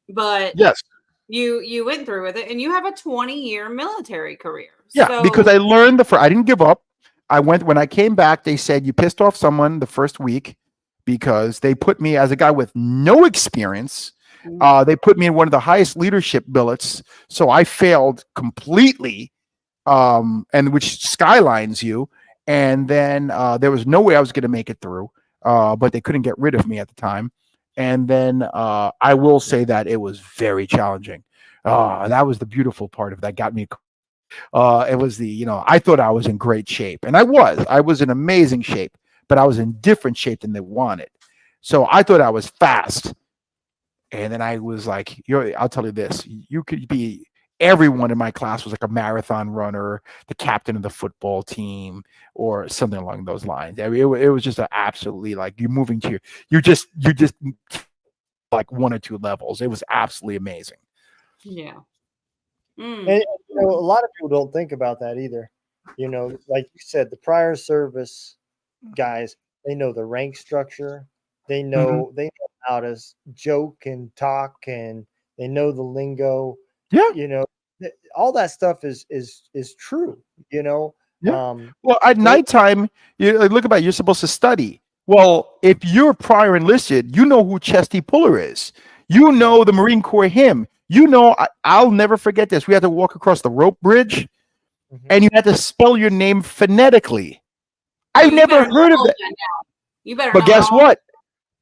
but yes, you went through with it, and you have a 20-year military career. Yeah, because I learned I didn't give up. When I came back, they said, you pissed off someone the first week because they put me as a guy with no experience. They put me in one of the highest leadership billets. So I failed completely, and which skylines you. And then there was no way I was going to make it through, but they couldn't get rid of me at the time. And then I will say that it was very challenging. That was the beautiful part of that. Got me. It was I thought I was in great shape, and I was in amazing shape, but I was in different shape than they wanted. So I thought I was fast. And then I was like, I'll tell you this, you could be, everyone in my class was like a marathon runner, the captain of the football team, or something along those lines. I mean, it was just absolutely like you're moving to you just like one or two levels. It was absolutely amazing. Yeah. And a lot of people don't think about that either. Like you said, the prior service guys, they know the rank structure. They know how to joke and talk, and they know the lingo. Yeah. All that stuff is true. Yeah. Well, at nighttime, you're supposed to study. Well, if you're prior enlisted, you know who Chesty Puller is. You know the Marine Corps hymn. I'll never forget this. We had to walk across the rope bridge, and you had to spell your name phonetically. I've never heard of that. You better. But guess what?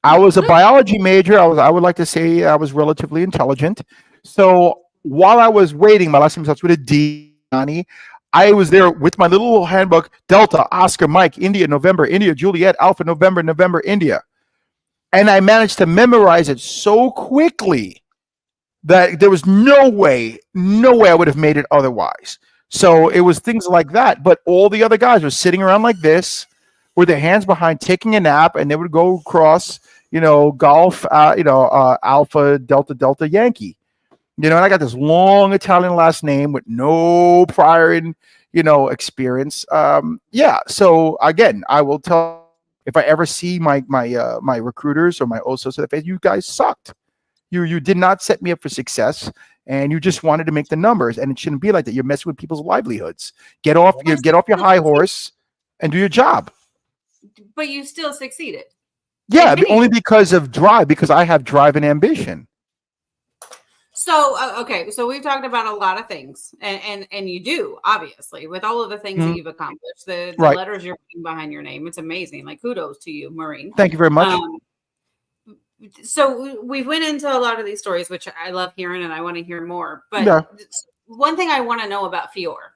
I was a biology major. I would like to say I was relatively intelligent. So while I was waiting, my last name starts with a D, I was there with my little handbook, Delta, Oscar, Mike, India, November, India, Juliet, Alpha, November, November, India. And I managed to memorize it so quickly that there was no way I would have made it otherwise. So it was things like that. But all the other guys were sitting around like this with their hands behind, taking a nap, and they would go across, golf, Alpha, Delta, Delta, Yankee. And I got this long Italian last name with no prior experience. So again, I will tell, if I ever see my recruiters or my OSOs in the face, you guys sucked. You did not set me up for success, and you just wanted to make the numbers, and it shouldn't be like that. You're messing with people's livelihoods. Get off your high horse and do your job. But you still succeeded. Yeah, only because of drive, because I have drive and ambition. So, okay. So we've talked about a lot of things, and you do, obviously, with all of the things that you've accomplished, the letters you're putting behind your name. It's amazing. Like, kudos to you, Marine. Thank you very much. So we went into a lot of these stories, which I love hearing, and I want to hear more. But one thing I want to know about Fior.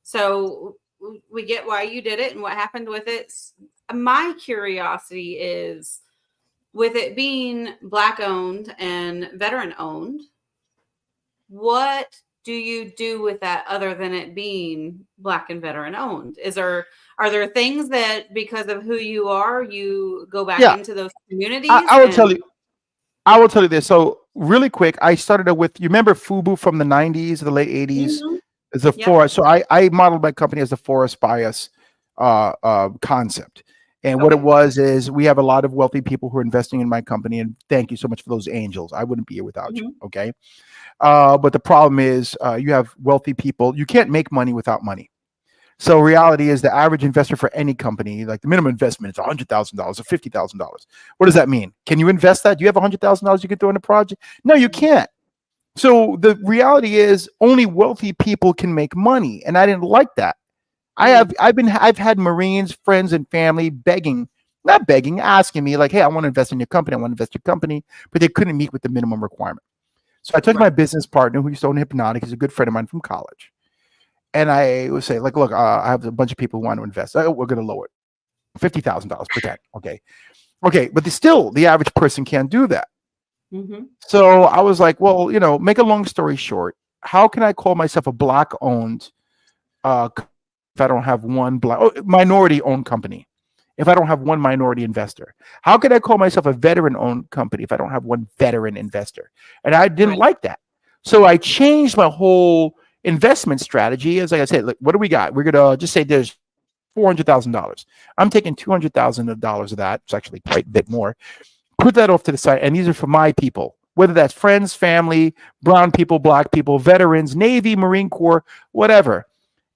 So we get why you did it and what happened with it. My curiosity is, with it being Black owned and veteran owned, what do you do with that other than it being Black and veteran owned? Are there things that, because of who you are, you go back into those communities? I will tell you this. So really quick, I started with, you remember FUBU from the 90s, the late 80s? It's a forest. So I modeled my company as a forest bias concept. And what it was is, we have a lot of wealthy people who are investing in my company. And thank you so much for those angels. I wouldn't be here without you. Okay. But the problem is, you have wealthy people. You can't make money without money. So reality is, the average investor for any company, like the minimum investment is $100,000 or $50,000. What does that mean? Can you invest that? Do you have $100,000 you can throw in a project? No, you can't. So the reality is, only wealthy people can make money. And I didn't like that. I've had Marines, friends, and family asking me like, hey, I want to invest in your company. I want to invest in your company, but they couldn't meet with the minimum requirement. So I took my business partner, who used to own Hpnotiq. He's a good friend of mine from college. And I would say, like, look, I have a bunch of people who want to invest. We're going to lower it. $50,000, pretend. Okay. But the average person can't do that. So I was like, well, make a long story short, how can I call myself a Black owned if I don't have one minority owned company? If I don't have one minority investor, how could I call myself a veteran owned company if I don't have one veteran investor? And I didn't like that. So I changed my whole investment strategy. As like I said, look, what do we got? We're going to just say there's $400,000. I'm taking $200,000 of that. It's actually quite a bit more. Put that off to the side. And these are for my people, whether that's friends, family, brown people, Black people, veterans, Navy, Marine Corps, whatever.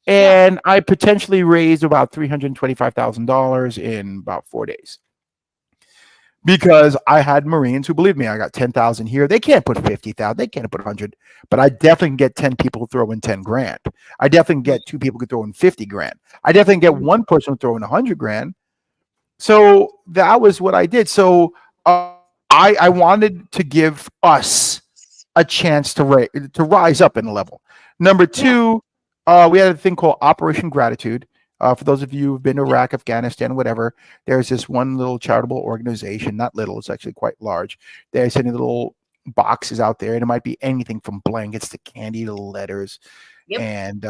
And I potentially raised about $325,000 in about 4 days. because I had Marines who, believe me, I got 10,000 here. They can't put 50,000. They can't put 100, but I definitely can get 10 people throw in 10 grand. I definitely can get 2 people who throw in 50 grand. I definitely can get one person who throw in 100 grand. So that was what I did. So I wanted to give us a chance to rise up in a level. Number two, we had a thing called Operation Gratitude. For those of you who've been to Iraq, Afghanistan, whatever, there's this one little charitable organization, not little, it's actually quite large. They're sending little boxes out there, and it might be anything from blankets to candy to letters. Yep. And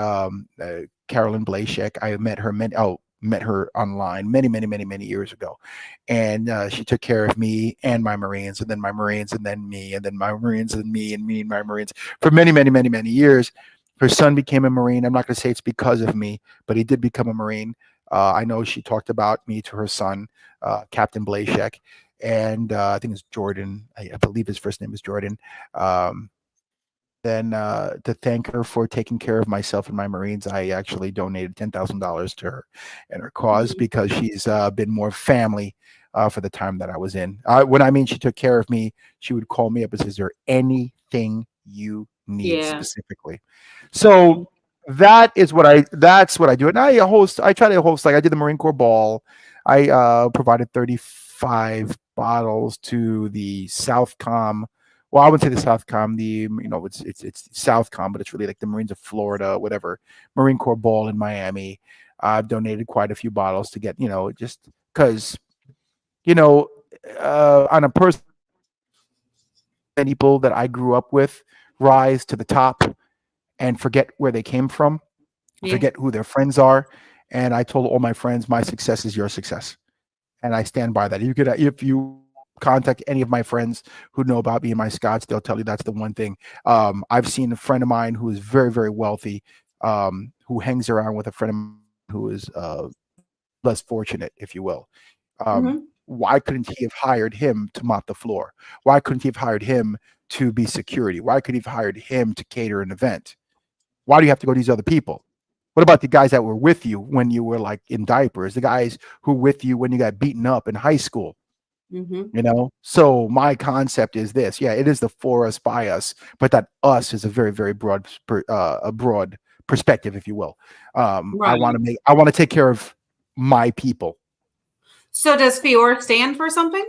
Carolyn Blashek, I met her online many years ago, and she took care of me and my Marines, and then my Marines, and then me, and then my Marines, and me and my Marines for many years. Her son became a Marine. I'm not going to say it's because of me, but he did become a Marine. I know she talked about me to her son, Captain Blashek, and I think it's Jordan. I believe his first name is Jordan. Then to thank her for taking care of myself and my Marines, I actually donated $10,000 to her and her cause, because she's been more family for the time that I was in. When I mean she took care of me, she would call me up and say, "Is there anything you need specifically?" So that's what I do. And I try to host, like I did the Marine Corps Ball. I provided 35 bottles to the Southcom. Well, I wouldn't say the Southcom, it's Southcom, but it's really like the Marines of Florida, whatever, Marine Corps Ball in Miami. I've donated quite a few bottles to get, just because, on a personal, people that I grew up with rise to the top and forget where they came from, forget who their friends are. And I told all my friends, my success is your success. And I stand by that. If you contact any of my friends who know about me and my Scotch, they'll tell you that's the one thing. I've seen a friend of mine who is very, very wealthy, who hangs around with a friend of mine who is less fortunate, if you will. Why couldn't he have hired him to mop the floor? Why couldn't he have hired him to be security? Why could he have hired him to cater an event? Why do you have to go to these other people? What about the guys that were with you when you were like in diapers? The guys who were with you when you got beaten up in high school? So my concept is this. Yeah, it is the for us, by us, but that us is a very, very broad perspective, if you will. I want to take care of my people. So does Fior stand for something?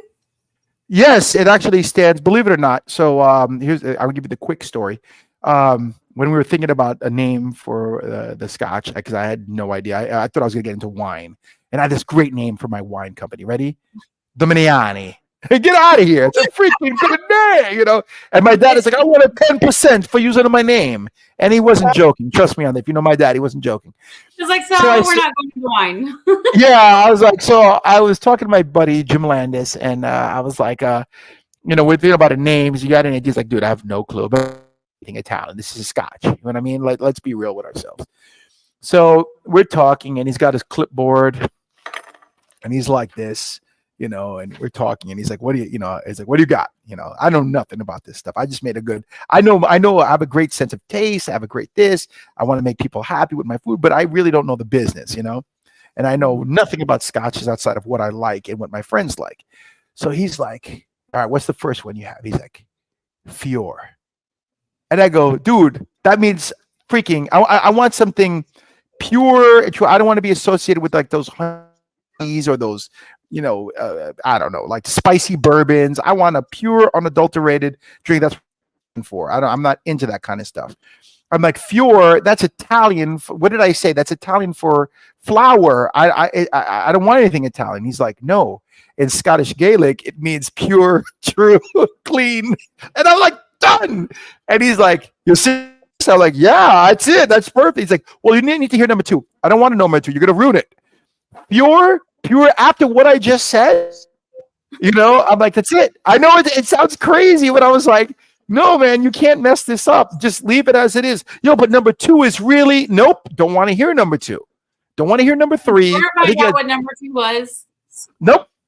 Yes, it actually stands, believe it or not. So I'll give you the quick story. When we were thinking about a name for the Scotch, because I had no idea. I thought I was going to get into wine, and I had this great name for my wine company. Ready? Dominijanni. Get out of here. It's a freaking good name, And my dad is like, I want a 10% for using my name. And he wasn't joking. Trust me on that. If you know my dad, he wasn't joking. It's like, so we're not going to wine. Yeah, I was like, so I was talking to my buddy, James Landis, and I was like, we're thinking about a name. You got any ideas? Like, dude, I have no clue about anything Italian. This is a Scotch. You know what I mean? Like, let's be real with ourselves. So we're talking, and he's got his clipboard, and he's like this. And we're talking, and he's like, what do you got? I know nothing about this stuff. I just made I know I have a great sense of taste. I have a great this. I want to make people happy with my food, but I really don't know the business, and I know nothing about scotches outside of what I like and what my friends like. So he's like, all right, what's the first one you have? He's like, Fior. And I go, dude, that means freaking, I want something pure. I don't want to be associated with like those honeys or those, I don't know, like spicy bourbons. I want a pure, unadulterated drink. That's what I'm for. I'm not into that kind of stuff. I'm like, Fior, that's Italian. What did I say? That's Italian for flower. I don't want anything Italian. He's like, no. In Scottish Gaelic, it means pure, true, clean. And I'm like, done. And he's like, you see? I'm like, yeah, that's it. That's perfect. He's like, well, you need to hear number 2. I don't want to know number 2. You're going to ruin it. Pure after what I just said, I'm like, that's it. I know it sounds crazy, but I was like, no, man, you can't mess this up. Just leave it as it is. But number 2 is really, nope, don't want to hear number 2. Don't want to hear number 3. Everybody got what number 2 was.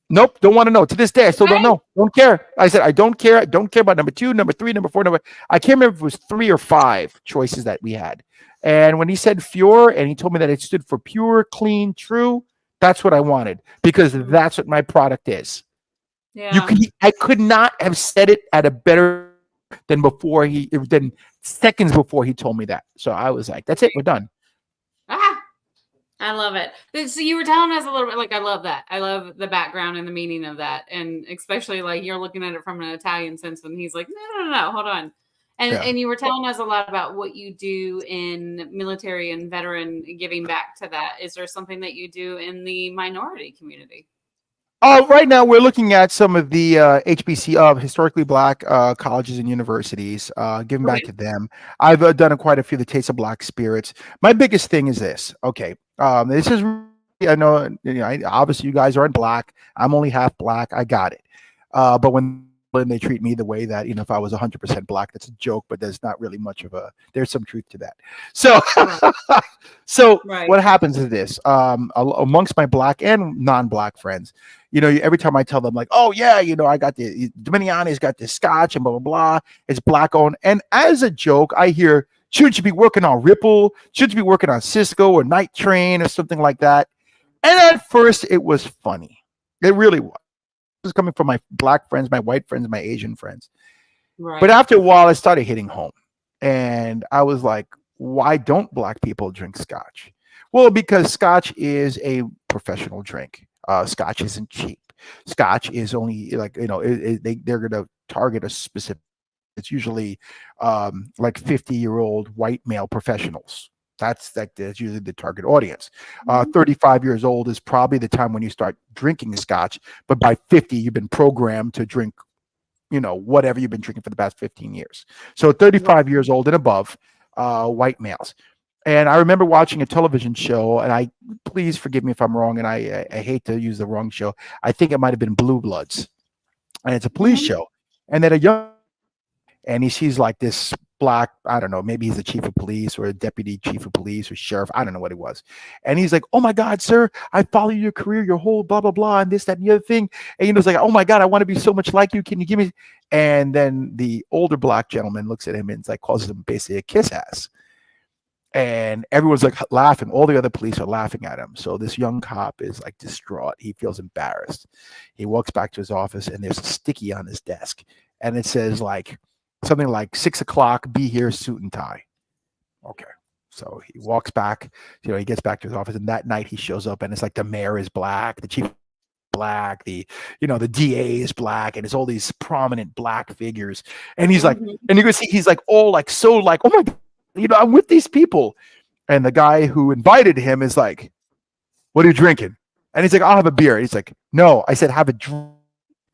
Nope, don't want to know. To this day, I still don't know. Don't care. I said, I don't care. I don't care about number 2, number 3, number 4, I can't remember if it was 3 or 5 choices that we had. And when he said Fior, and he told me that it stood for pure, clean, true, that's what I wanted, because that's what my product is. Yeah. I could not have said it at a better than seconds before he told me that. So I was like, that's it, we're done. Ah, I love it. So you were telling us a little bit, like, I love that. I love the background and the meaning of that. And especially like you're looking at it from an Italian sense when he's like, no, hold on. And you were telling us a lot about what you do in military and veteran giving back to that. Is there something that you do in the minority community? Right now, we're looking at some of the HBC of historically black colleges and universities, giving back to them. I've done quite a few of the Taste of Black Spirits. My biggest thing is this. Okay, this is, I know, obviously you guys aren't black. I'm only half black. I got it. But when they treat me the way that, if I was 100% black, that's a joke, but there's not really much of there's some truth to that. So, what happens is this, amongst my black and non-black friends, every time I tell them like, oh yeah, I got the Dominijanni's got this Scotch and blah, blah, blah, it's black owned. And as a joke, I hear, shouldn't you be working on Ripple? Shouldn't you be working on Cisco or Night Train or something like that? And at first it was funny. It really was. It was coming from my black friends, my white friends, my Asian friends. Right. But after a while, it started hitting home. And I was like, why don't black people drink Scotch? Well, because Scotch is a professional drink. Scotch isn't cheap. Scotch is only like, they're going to target a specific, it's usually like 50-year-old white male professionals. That's usually the target audience. 35 years old is probably the time when you start drinking Scotch, but by 50, you've been programmed to drink, whatever you've been drinking for the past 15 years. So 35 years old and above, white males. And I remember watching a television show, and please forgive me if I'm wrong, and I hate to use the wrong show. I think it might have been Blue Bloods, and it's a police show. And then he sees like this black, I don't know, maybe he's the chief of police or a deputy chief of police or sheriff, I don't know what he was. And he's like, oh my God, sir, I follow your career, your whole blah, blah, blah, and this, that, and the other thing. And it's like, oh my God, I want to be so much like you. Can you give me? And then the older black gentleman looks at him and calls him basically a kiss ass. And everyone's like laughing. All the other police are laughing at him. So this young cop is like distraught. He feels embarrassed. He walks back to his office and there's a sticky on his desk. And it says like something like 6 o'clock, be here, suit and tie. Okay. So he walks back, he gets back to his office, and that night he shows up and it's like the mayor is black, the chief black, the DA is black, and it's all these prominent black figures. And he's like, and you can see he's like all like so like, oh my God, I'm with these people. And the guy who invited him is like, what are you drinking? And he's like, I'll have a beer. And he's like, no, I said have a drink.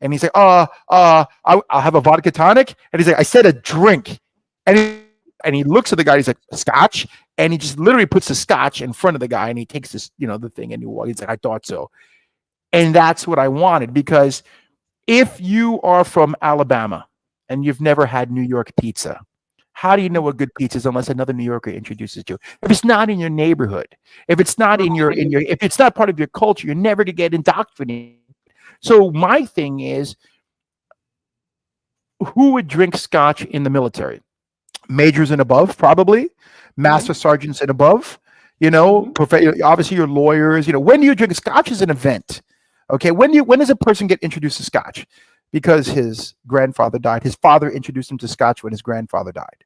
And he's like, I'll have a vodka tonic. And he's like, I said a drink. And he looks at the guy. He's like, Scotch. And he just literally puts the Scotch in front of the guy. And he takes this, the thing. And he's like, I thought so. And that's what I wanted. Because if you are from Alabama and you've never had New York pizza, how do you know what good pizza is unless another New Yorker introduces you? If it's not in your neighborhood, if it's not if it's not part of your culture, you're never going to get indoctrinated. So my thing is, who would drink Scotch in the military? Majors and above, probably. Master sergeants and above. Obviously your lawyers. When do you drink Scotch? Is an event. Okay, when does a person get introduced to Scotch? Because his grandfather died. His father introduced him to Scotch when his grandfather died.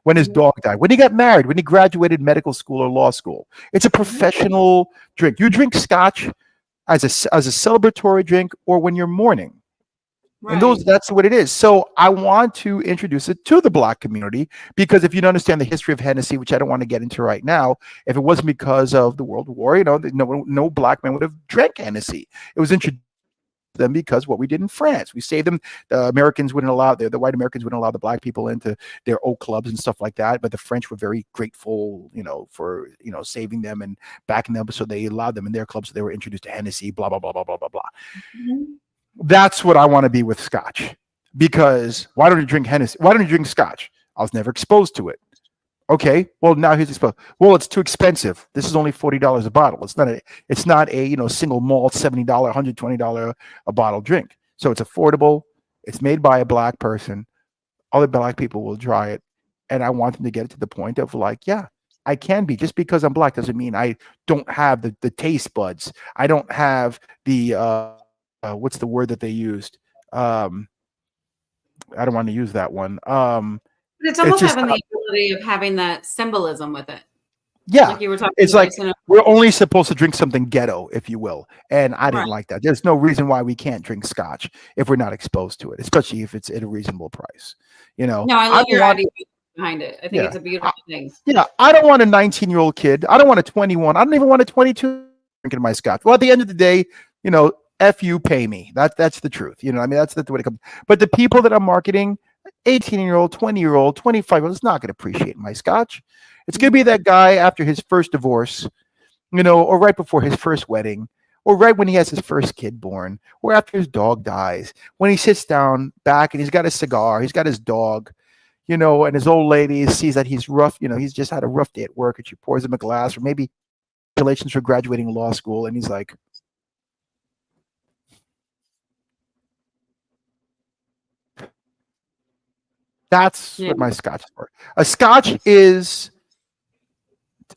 When his dog died. When he got married. When he graduated medical school or law school. It's a professional drink. You drink Scotch as a celebratory drink or when you're mourning. Right. And that's what it is. So I want to introduce it to the black community, because if you don't understand the history of Hennessy, which I don't want to get into right now, if it wasn't because of the World War, no black man would have drank Hennessy. It was introduced to them because what we did in France. We saved them. The Americans wouldn't allow, the white Americans wouldn't allow the black people into their old clubs and stuff like that. But the French were very grateful, for, saving them and backing them. So they allowed them in their clubs. So they were introduced to Hennessy, blah, blah, blah, blah, blah, blah, blah. Mm-hmm. That's what I want to be with Scotch, because why don't you drink Hennessy? Why don't you drink Scotch? I was never exposed to it. Okay, well now here's exposed. Well, it's too expensive. This is only $40 a bottle. It's not a single malt $70, $120 a bottle drink. So it's affordable. It's made by a black person. Other black people will try it, and I want them to get it to the point of like, yeah, I can be. Just because I'm black doesn't mean I don't have the taste buds. I don't have the what's the word that they used? I don't want to use that one. But it's It's almost just having the ability of having that symbolism with it. yeah. Like you were talking It's about. like we're only supposed to drink something ghetto, if you will, and I didn't Right. like that. There's no reason why we can't drink Scotch if we're not exposed to it, especially if it's at a reasonable price. You know, No, I I love don't your want idea behind it. I think yeah. it's a beautiful thing. Yeah, I don't want a 19-year-old kid. I don't want a 21. I don't even want a 22 drinking my Scotch. Well, at the end of the day, you know, F you, pay me. That's the truth. You know, I mean, that's the way it comes. But the people that I'm marketing, 18-year-old, 20-year-old, 25-year-old, is not going to appreciate my Scotch. It's going to be that guy after his first divorce, you know, or right before his first wedding, or right when he has his first kid born, or after his dog dies, when he sits down back and he's got a cigar, he's got his dog, you know, and his old lady sees that he's rough, you know, he's just had a rough day at work and she pours him a glass, or maybe congratulations for graduating law school. And he's like, that's Yeah. what my Scotch is for. A Scotch is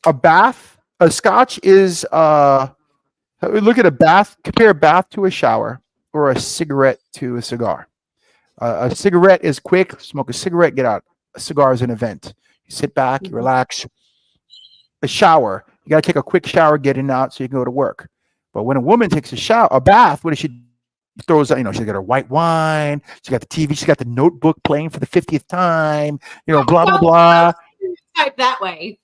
a bath. A Scotch is, look at a bath, compare a bath to a shower, or a cigarette to a cigar. A cigarette is quick, smoke a cigarette, get out. A cigar is an event. You sit back, you relax. A shower, you got to take a quick shower, getting out so you can go to work. But when a woman takes a bath, what does she do? Throws out, you know, she's got her white wine, she got the TV, she's got the Notebook playing for the 50th time, you know, blah, blah, blah. Type that way.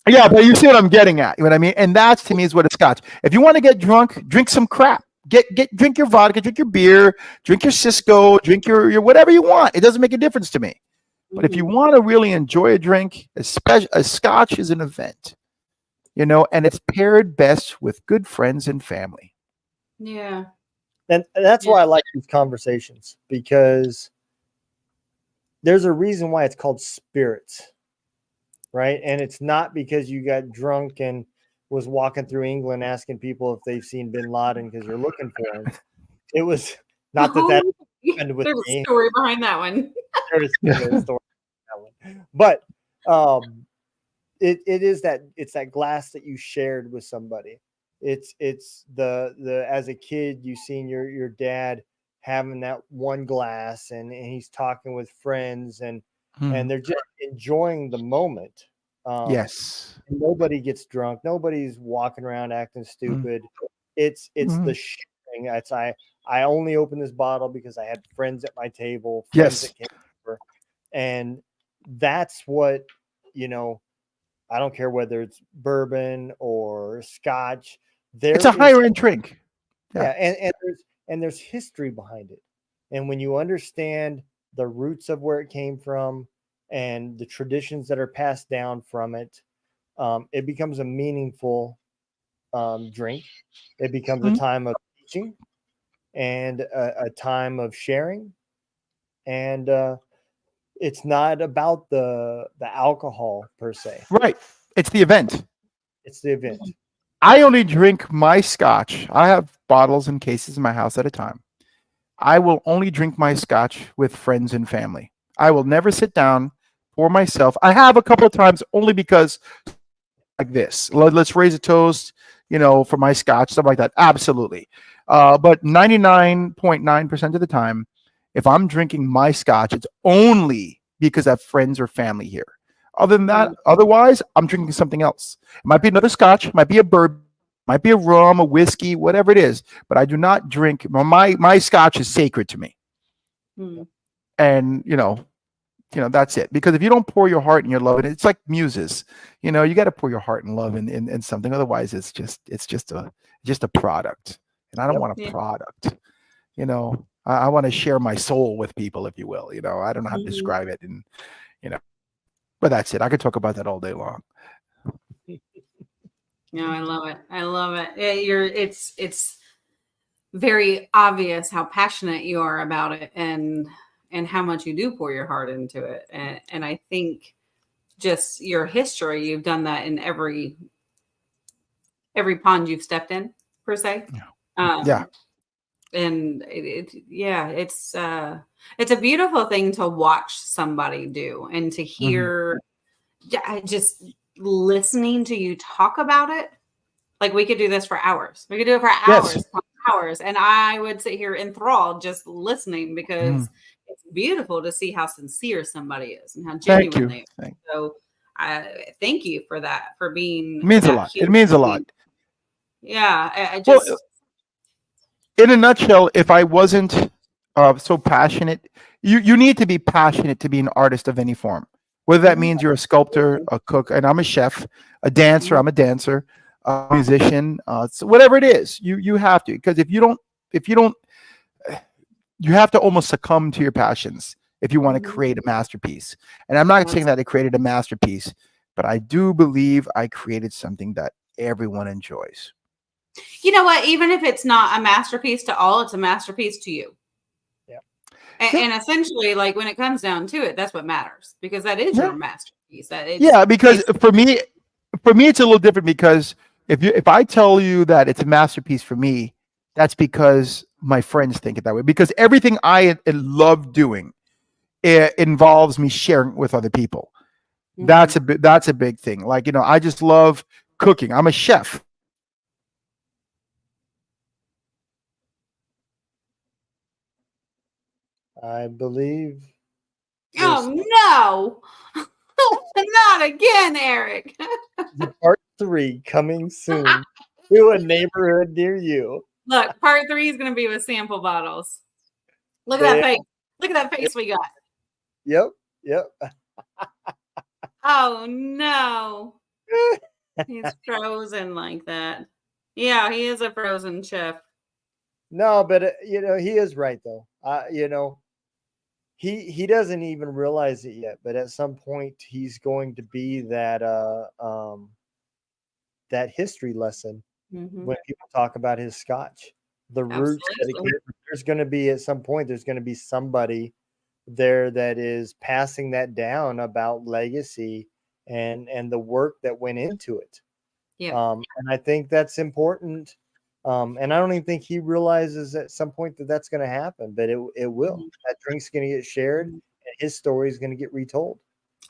Yeah, but you see what I'm getting at. You know what I mean? And that's, to me, is what a Scotch. If you want to get drunk, drink some crap. Drink your vodka, drink your beer, drink your Cisco, drink your whatever you want. It doesn't make a difference to me. But if you want to really enjoy a drink, especially a Scotch is an event, you know, and it's paired best with good friends and family. Yeah. And that's why I like these conversations, because there's a reason why it's called spirits, right? And it's not because you got drunk and was walking through England asking people if they've seen Bin Laden because you're looking for him. It was not that happened with There's me. a story behind that one. There's a story behind that one. But it is that it's that glass that you shared with somebody. It's the as a kid you seen your dad having that one glass and he's talking with friends and they're just enjoying the moment. Yes. Nobody gets drunk. Nobody's walking around acting stupid. It's the sharing. It's I only opened this bottle because I had friends at my table. Friends that came over, and that's what, you know. I don't care whether it's bourbon or Scotch. It's a higher end drink. Yeah, and there's history behind it. And when you understand the roots of where it came from and the traditions that are passed down from it, it becomes a meaningful drink. It becomes a time of teaching and a time of sharing. And it's not about the alcohol per se. Right. It's the event. It's the event. I only drink my Scotch. I have bottles and cases in my house at a time. I will only drink my Scotch with friends and family. I will never sit down for myself. I have a couple of times only because like this. Let's raise a toast, you know, for my Scotch, stuff like that. Absolutely. But 99.9% of the time, if I'm drinking my Scotch, it's only because I have friends or family here. Other than that, otherwise, I'm drinking something else. It might be another Scotch, it might be a bourbon, might be a rum, a whiskey, whatever it is. But I do not drink. My Scotch is sacred to me. And you know, that's it. Because if you don't pour your heart and your love in it, it's like muses. You know, you got to pour your heart and love in something. Otherwise, it's just a product. And I don't want a product. You know, I want to share my soul with people, if you will. You know, I don't know how to describe it, and you know, but that's it. I could talk about that all day long. No, I love it. I love it. It's very obvious how passionate you are about it, and how much you do pour your heart into it. And I think just your history, you've done that in every pond you've stepped in, per se. Yeah. And it's a beautiful thing to watch somebody do, and to hear just listening to you talk about it. Like, we could do this for hours. We could do it for hours. Yes. hours, and I would sit here enthralled just listening because it's beautiful to see how sincere somebody is and how genuine they are. So I thank you for that, for being. It means a lot. It means a lot. Yeah, I just. Well, in a nutshell, if I wasn't so passionate, you need to be passionate to be an artist of any form. Whether that means you're a sculptor, a cook, and I'm a chef, a dancer, I'm a dancer, a musician, so whatever it is, you have to, because if you don't, you have to almost succumb to your passions if you want to create a masterpiece. And I'm not saying that I created a masterpiece, but I do believe I created something that everyone enjoys. You know what? Even if it's not a masterpiece to all, it's a masterpiece to you. Yeah. And essentially, like when it comes down to it, that's what matters, because that is your masterpiece. Because for me, it's a little different, because if I tell you that it's a masterpiece for me, that's because my friends think it that way. Because everything I love doing, it involves me sharing with other people. That's a big thing. Like, I just love cooking. I'm a chef. I believe. Oh no! Not again, Eric. Part 3 coming soon to a neighborhood near you. Look, part 3 is going to be with sample bottles. Look at that face. Look at that face we got. Yep. Oh no. He's frozen like that. Yeah, he is a frozen chef. No, but he is right though. He doesn't even realize it yet, but at some point he's going to be that that history lesson when people talk about his Scotch, the roots that there's going to be at some point. There's going to be somebody there that is passing that down about legacy and the work that went into it. Yeah. And I think that's important. And I don't even think he realizes at some point that that's going to happen, but it will. That drink's going to get shared, and his story is going to get retold.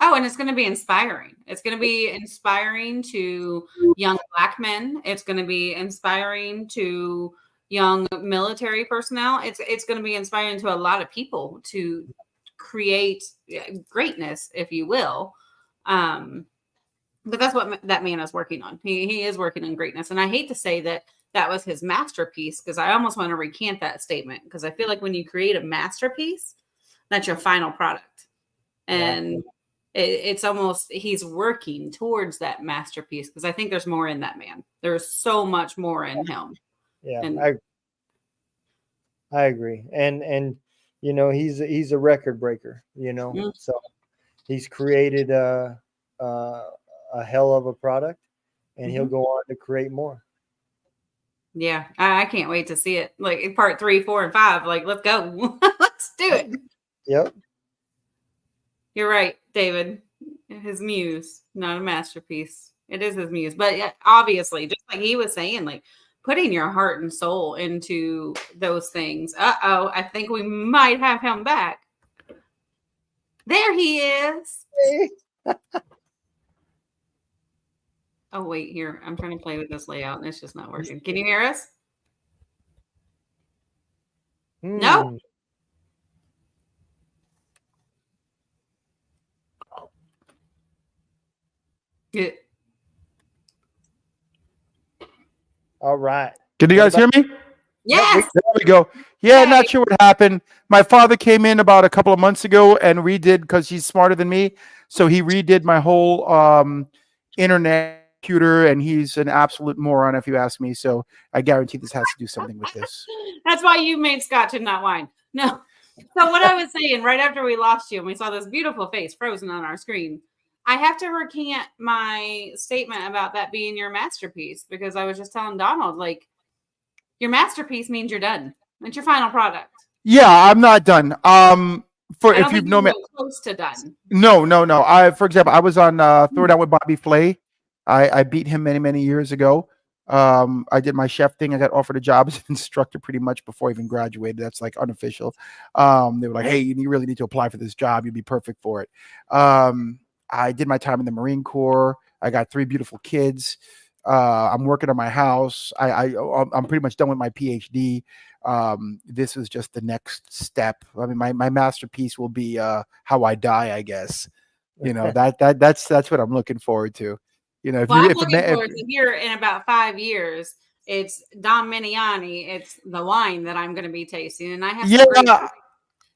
Oh, and it's going to be inspiring. It's going to be inspiring to young Black men. It's going to be inspiring to young military personnel. It's going to be inspiring to a lot of people to create greatness, if you will. But that's what that man is working on. He is working on greatness. And I hate to say that was his masterpiece, because I almost want to recant that statement, because I feel like when you create a masterpiece, that's your final product. And it's almost, he's working towards that masterpiece, because I think there's more in that man. There's so much more in him. Yeah, and, I agree. And he's a record breaker, so he's created a hell of a product, and he'll go on to create more. Yeah, I can't wait to see it. Like in part 3, 4, and 5. Like, let's go. Let's do it. Yep. You're right, David. His muse, not a masterpiece. It is his muse. But obviously, just like he was saying, like putting your heart and soul into those things. Uh-oh, I think we might have him back. There he is. Oh, wait, here. I'm trying to play with this layout, and it's just not working. Can you hear us? No? Good. All right. Can you guys hear me? Yes. There we go. Yeah, not sure what happened. My father came in about a couple of months ago and redid, because he's smarter than me, so he redid my whole internet computer, and he's an absolute moron if you ask me. So I guarantee this has to do something with this. That's why you made Scotch and not wine. No. So what I was saying, right after we lost you and we saw this beautiful face frozen on our screen, I have to recant my statement about that being your masterpiece, because I was just telling Donald, like, your masterpiece means you're done. It's your final product. Yeah, I'm not done. If you've known me, close to done. No. For example, I was on Throw Down with Bobby Flay. I beat him many years ago. I did my chef thing. I got offered a job as an instructor pretty much before I even graduated. That's like unofficial. They were like, "Hey, you really need to apply for this job. You'd be perfect for it." I did my time in the Marine Corps. I got 3 beautiful kids. I'm working on my house. I'm pretty much done with my PhD. This is just the next step. I mean, my masterpiece will be how I die, I guess. That's what I'm looking forward to. If Well, you I'm looking forward to here in about 5 years. It's Dominijanni. It's the wine that I'm going to be tasting, and I have some great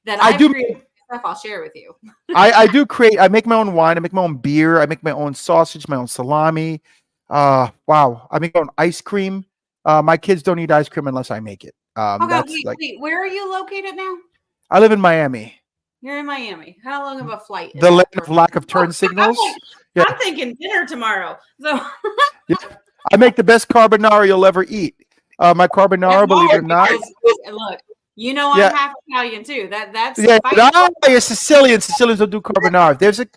that I've created stuff I'll share with you. I do create. I make my own wine. I make my own beer. I make my own sausage, my own salami. Wow. I make my own ice cream. My kids don't eat ice cream unless I make it. Wait. Where are you located now? I live in Miami. You're in Miami. How long of a flight? The land of lack of turn signals. I'm thinking dinner tomorrow. So yeah. I make the best carbonara you'll ever eat. My carbonara, believe it or not. Look, I'm half Italian too. That's you're Sicilian. Sicilians don't do carbonara. There's a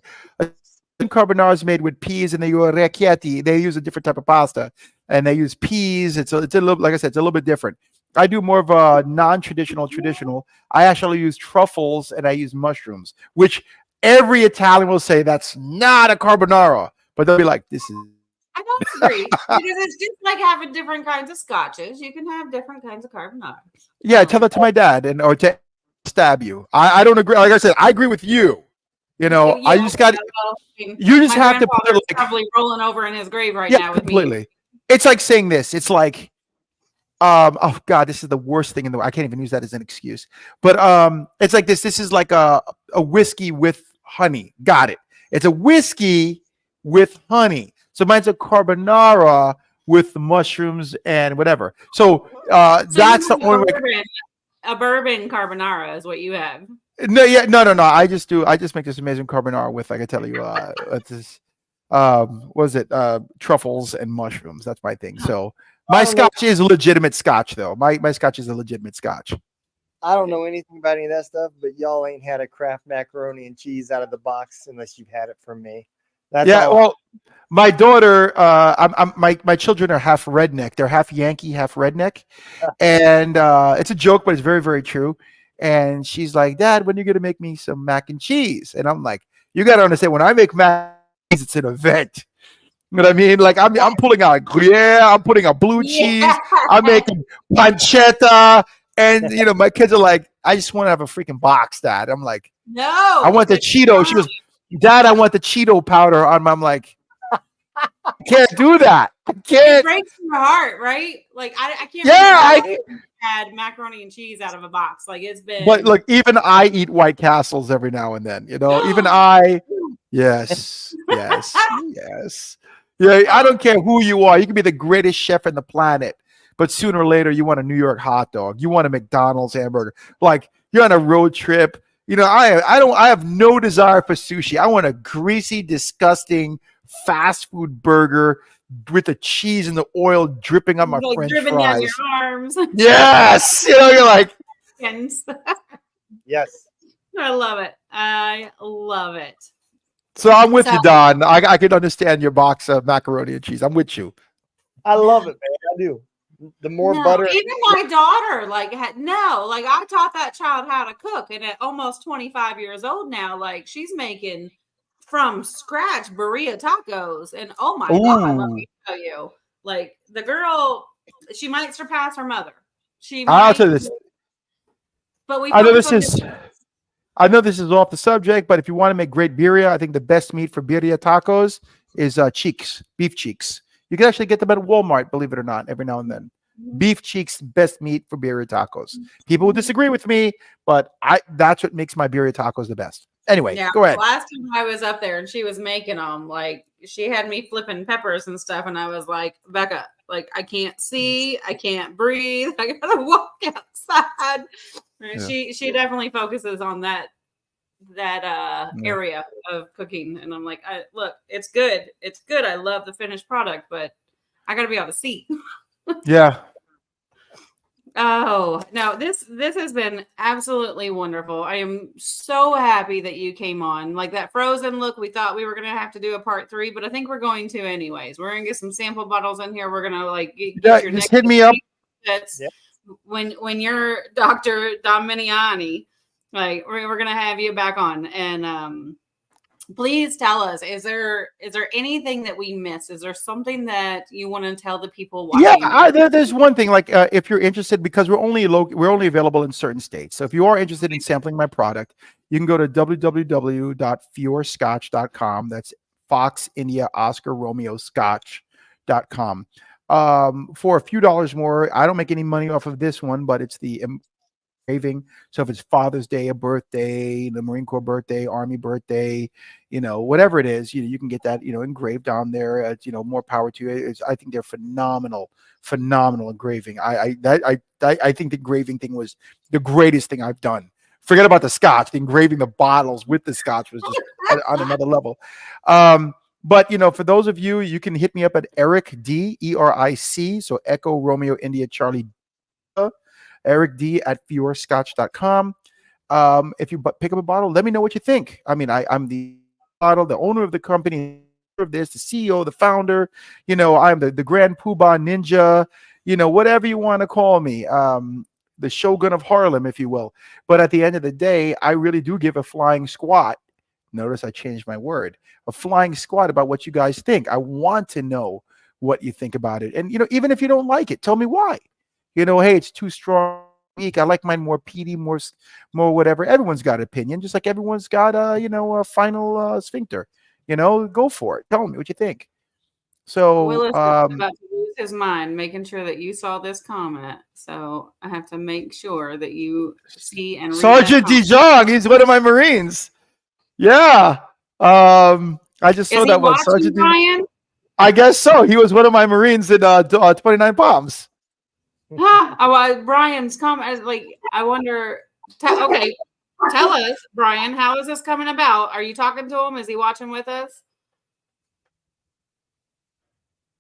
carbonara is made with peas and they use orecchietti. They use a different type of pasta and they use peas. It's a little, like I said, it's a little bit different. I do more of a non-traditional. I actually use truffles and I use mushrooms, which every Italian will say that's not a carbonara, but they'll be like, this is. I don't agree because it's just like having different kinds of scotches. You can have different kinds of carbonara. Yeah, tell that to my dad or to stab you. I don't agree. Like I said, I agree with you. I just got. You just have to put it like probably rolling over in his grave right now with completely. me. It's like saying this. It's like, oh God, this is the worst thing in the world. I can't even use that as an excuse. But it's like this. This is like a whiskey with honey. Got it. It's a whiskey with honey. So mine's a carbonara with the mushrooms and whatever. So that's the only way. A bourbon carbonara is what you have. No. I just make this amazing carbonara with, like I tell you, truffles and mushrooms. That's my thing. So my scotch is a legitimate scotch, though. My scotch is a legitimate scotch. I don't know anything about any of that stuff, but y'all ain't had a Kraft macaroni and cheese out of the box unless you've had it from me. That's all. Well, my daughter, my children are half redneck. They're half Yankee, half redneck, and it's a joke, but it's very, very true. And she's like, Dad, when are you going to make me some mac and cheese? And I'm like, you got to understand, when I make mac and cheese, it's an event. You know what I mean? Like I'm pulling out Gruyere, I'm putting out blue cheese, I'm making pancetta, and my kids are like, I just want to have a freaking box, Dad. I'm like, no, I want the Cheeto. She goes, Dad, I want the Cheeto powder on my. I'm like, I can't do that. I can't. It breaks your heart, right? Like I can't. Yeah, I had macaroni and cheese out of a box. Like it's been. But look, even I eat White Castles every now and then. Even I. Yes. Yeah, I don't care who you are. You can be the greatest chef on the planet, but sooner or later you want a New York hot dog. You want a McDonald's hamburger. Like you're on a road trip. I have no desire for sushi. I want a greasy, disgusting fast food burger with the cheese and the oil dripping on my French dripping fries. down your arms. Yes, you're like. Yes. I love it. I love it. So I'm with you, Don. I can understand your box of macaroni and cheese. I'm with you. I love it, man. I do. The more butter. Even my daughter, I taught that child how to cook, and at almost 25 years old now, she's making from scratch burrito tacos, and oh my God, let me tell you, the girl, she might surpass her mother. I'll tell you this. But I know this is off the subject, but if you want to make great birria, I think the best meat for birria tacos is cheeks, beef cheeks. You can actually get them at Walmart, believe it or not, every now and then. Beef cheeks, best meat for birria tacos. People will disagree with me, but that's what makes my birria tacos the best. Anyway, go ahead. Last time I was up there and she was making them, she had me flipping peppers and stuff, and I was like, Becca, I can't see, I can't breathe, I gotta walk outside. Yeah. She definitely focuses on that area of cooking, and I'm like, look, it's good, I love the finished product, but I gotta be able to see. Yeah. Oh no, this has been absolutely wonderful. I am so happy that you came on. That frozen look, we thought we were gonna have to do a part 3, but I think we're going to anyways. We're gonna get some sample bottles in here. We're gonna get your just hit me up. When you're Dr. Dominijanni, we're gonna have you back on, and please tell us, is there anything that we missed? Is there something that you want to tell the people watching? Yeah, there's one thing. Like, if you're interested, because we're only available in certain states. So if you are interested in sampling my product, you can go to www.fiorscotch.com. That's Fox India Oscar Romeo Scotch.com. For a few dollars more, I don't make any money off of this one, but it's the engraving. So if it's Father's Day, a birthday, the Marine Corps birthday, Army birthday, whatever it is, you can get that, engraved on there. It's, more power to it. I think they're phenomenal engraving. I think the engraving thing was the greatest thing I've done. Forget about the Scotch. The engraving the bottles with the Scotch was just on another level. But for those of you, you can hit me up at Eric D, ERIC, so Echo Romeo India Charlie, Eric D at fiorscotch.com. If you pick up a bottle, let me know what you think. I mean, I'm the owner of the company, of this, the CEO, the founder. I'm the Grand Poobah Ninja. Whatever you want to call me. The Shogun of Harlem, if you will. But at the end of the day, I really do give a flying squat. Notice I changed my word. A flying squat about what you guys think. I want to know what you think about it. And, even if you don't like it, tell me why. Hey, it's too strong. I like mine more peaty, more whatever. Everyone's got an opinion, just like everyone's got a final sphincter. Go for it. Tell me what you think. So Willis is about to lose his mind, making sure that you saw this comment. So I have to make sure that you see and read Sergeant DeJong, he's one of my Marines. Yeah. I just saw that one. Sergeant Brian? I guess so. He was one of my Marines in 29 Palms. Brian's comment, I wonder. Okay, tell us, Brian, how is this coming about? Are you talking to him? Is he watching with us?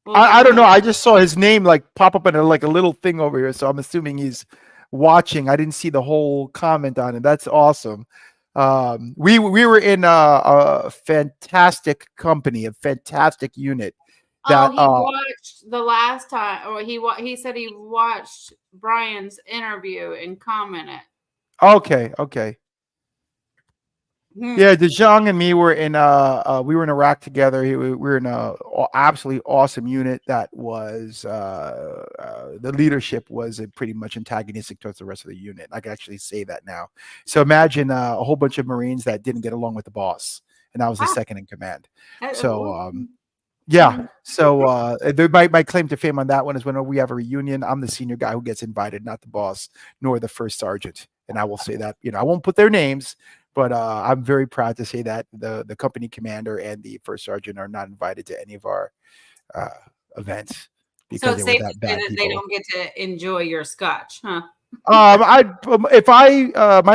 I don't know. I just saw his name pop up in a little thing over here, so I'm assuming he's watching. I didn't see the whole comment on it. That's awesome. We were in a fantastic company, a fantastic unit. That, he watched the last time, or he said he watched Brian's interview and commented. Okay. Yeah, DeJong and me were in Iraq together. We were in a absolutely awesome unit that was the leadership was pretty much antagonistic towards the rest of the unit. I can actually say that now. So imagine a whole bunch of Marines that didn't get along with the boss, and I was the second in command. So yeah. So my claim to fame on that one is when we have a reunion, I'm the senior guy who gets invited, not the boss, nor the first sergeant. And I will say that, I won't put their names, but I'm very proud to say that the company commander and the first sergeant are not invited to any of our events because so they were that bad. They don't get to enjoy your Scotch, huh? My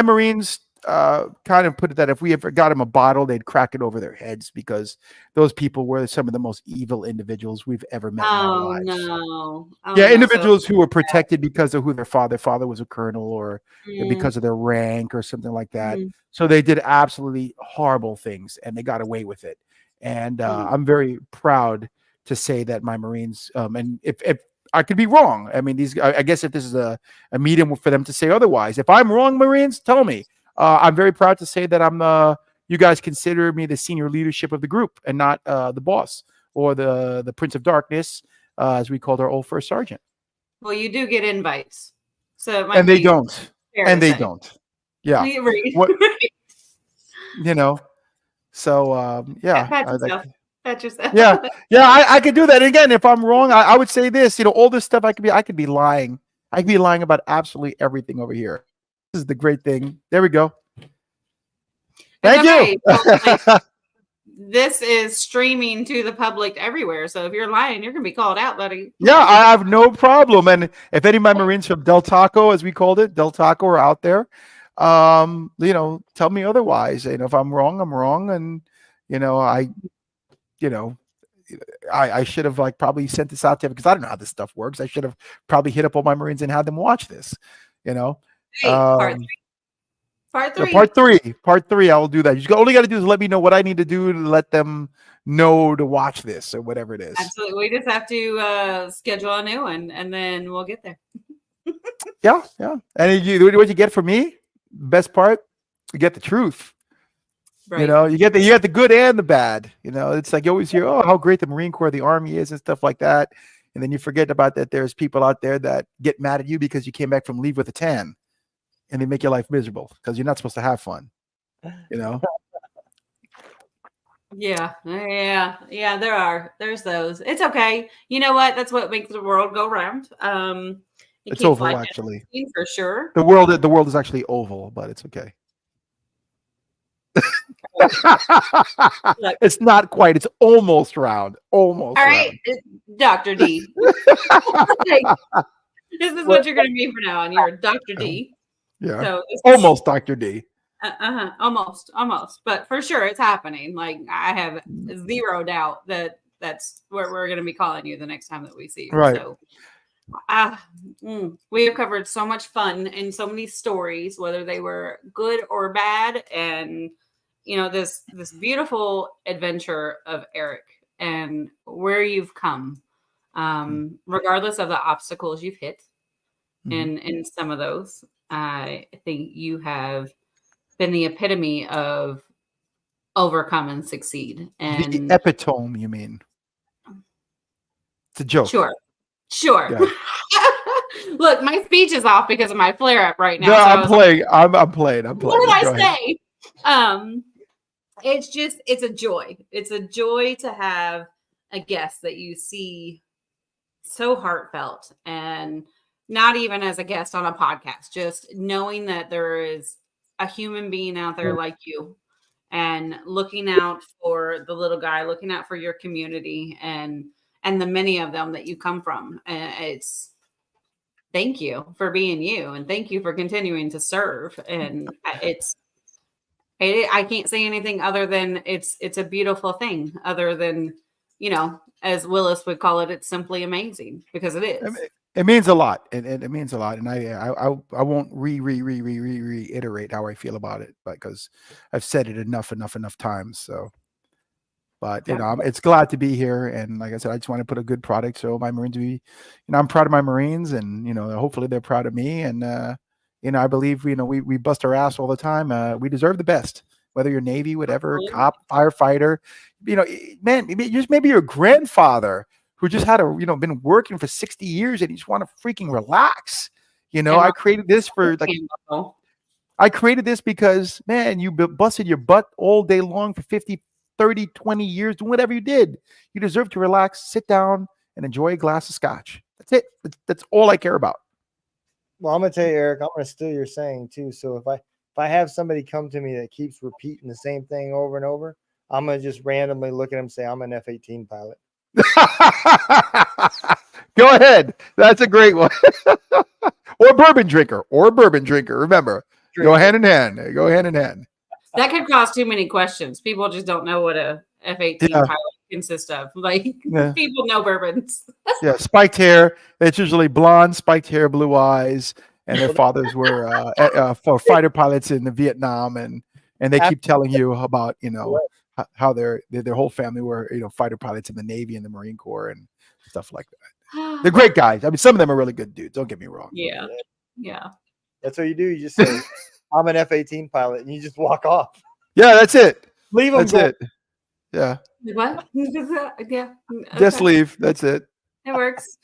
Marines kind of put it that if we ever got them a bottle, they'd crack it over their heads because those people were some of the most evil individuals we've ever met in our lives. No. Individuals who were protected because of who their father was a colonel, or because of their rank or something like that. So they did absolutely horrible things and they got away with it. And I'm very proud to say that my Marines, and if I could be wrong. I mean, I guess if this is a medium for them to say otherwise, if I'm wrong, Marines, tell me. I'm very proud to say that you guys consider me the senior leadership of the group and not the boss or the Prince of Darkness, as we called our old first sergeant. Well, you do get invites, so they don't. Yeah. So yeah. Pat yourself. Yeah. I could do that. And again, if I'm wrong, I would say this. All this stuff I could be lying. I could be lying about absolutely everything over here. This is the great thing. There we go. Thank you. Well, this is streaming to the public everywhere. So if you're lying, you're going to be called out, buddy. Yeah, I have no problem. And if any of my Marines from Del Taco, as we called it, Del Taco, are out there, tell me otherwise. And if I'm wrong, I'm wrong. And, I should have probably sent this out to them because I don't know how this stuff works. I should have probably hit up all my Marines and had them watch this, Hey, part three. Part three. I will do that. Only got to do is let me know what I need to do to let them know to watch this or whatever it is. Absolutely. We just have to schedule a new one and then we'll get there. Yeah. And what you get from me, best part, you get the truth. Right. You get the good and the bad. It's like you always hear, oh, how great the Marine Corps, the Army is, and stuff like that, and then you forget about that. There's people out there that get mad at you because you came back from leave with a tan, and they make your life miserable because you're not supposed to have fun. Yeah. There's those. It's okay. You know what? That's what makes the world go round. It It's keeps oval, life actually. interesting, for sure. The world is actually oval, but it's okay. Look. It's not quite. It's almost round. Almost. All right, Dr. D. This is what you're going to be from now on. You're Dr. D. Yeah. So almost Dr. D. Almost. But for sure, it's happening. Like, I have zero doubt that that's what we're going to be calling you the next time that we see you. Right. So, we have covered so much fun and so many stories, whether they were good or bad, and this beautiful adventure of Eric and where you've come, regardless of the obstacles you've hit. In some of those, I think you have been the epitome of overcome and succeed. And the epitome, you mean? It's a joke. Sure. Yeah. Look, my speech is off because of my flare up right now. No, so I'm playing. I'm playing. What did I say? It's a joy. It's a joy to have a guest that you see so heartfelt, and not even as a guest on a podcast, just knowing that there is a human being out there like you, and looking out for the little guy, looking out for your community and the many of them that you come from. It's thank you for being you, and thank you for continuing to serve. And I can't say anything other than it's a beautiful thing, other than, as Willis would call it, it's simply amazing, because it is. It means a lot. It means a lot. And I won't reiterate how I feel about it, because I've said it enough times. So, but it's glad to be here. And like I said, I just want to put a good product. So my Marines, I'm proud of my Marines, and, hopefully they're proud of me. And, I believe, we bust our ass all the time. We deserve the best, whether you're Navy, whatever, cop, firefighter, man, maybe your grandfather who just had been working for 60 years and you just want to freaking relax. I created this because, man, you busted your butt all day long for 50, 30, 20 years, doing whatever you did. You deserve to relax, sit down, and enjoy a glass of scotch. That's it. That's all I care about. Well, I'm going to tell you, Eric, I'm going to steal your saying too. So if I have somebody come to me that keeps repeating the same thing over and over, I'm going to just randomly look at them and say, I'm an F-18 pilot. Go ahead. That's a great one. or bourbon drinker. Remember, go hand in hand. That could cause too many questions. People just don't know what a F-18 pilot consists of. People know bourbons. Yeah, spiked hair. It's usually blonde, spiked hair, blue eyes, and their fathers were for fighter pilots in the Vietnam, and they keep telling you about how their whole family were fighter pilots in the Navy and the Marine Corps and stuff like that. They're great guys. I mean, some of them are really good dudes. Don't get me wrong. Yeah. That's what you do. You just say, I'm an F-18 pilot, and you just walk off. Yeah, that's it. Leave them. That's it. Yeah. What? Yeah. Okay. Just leave. That's it. It works.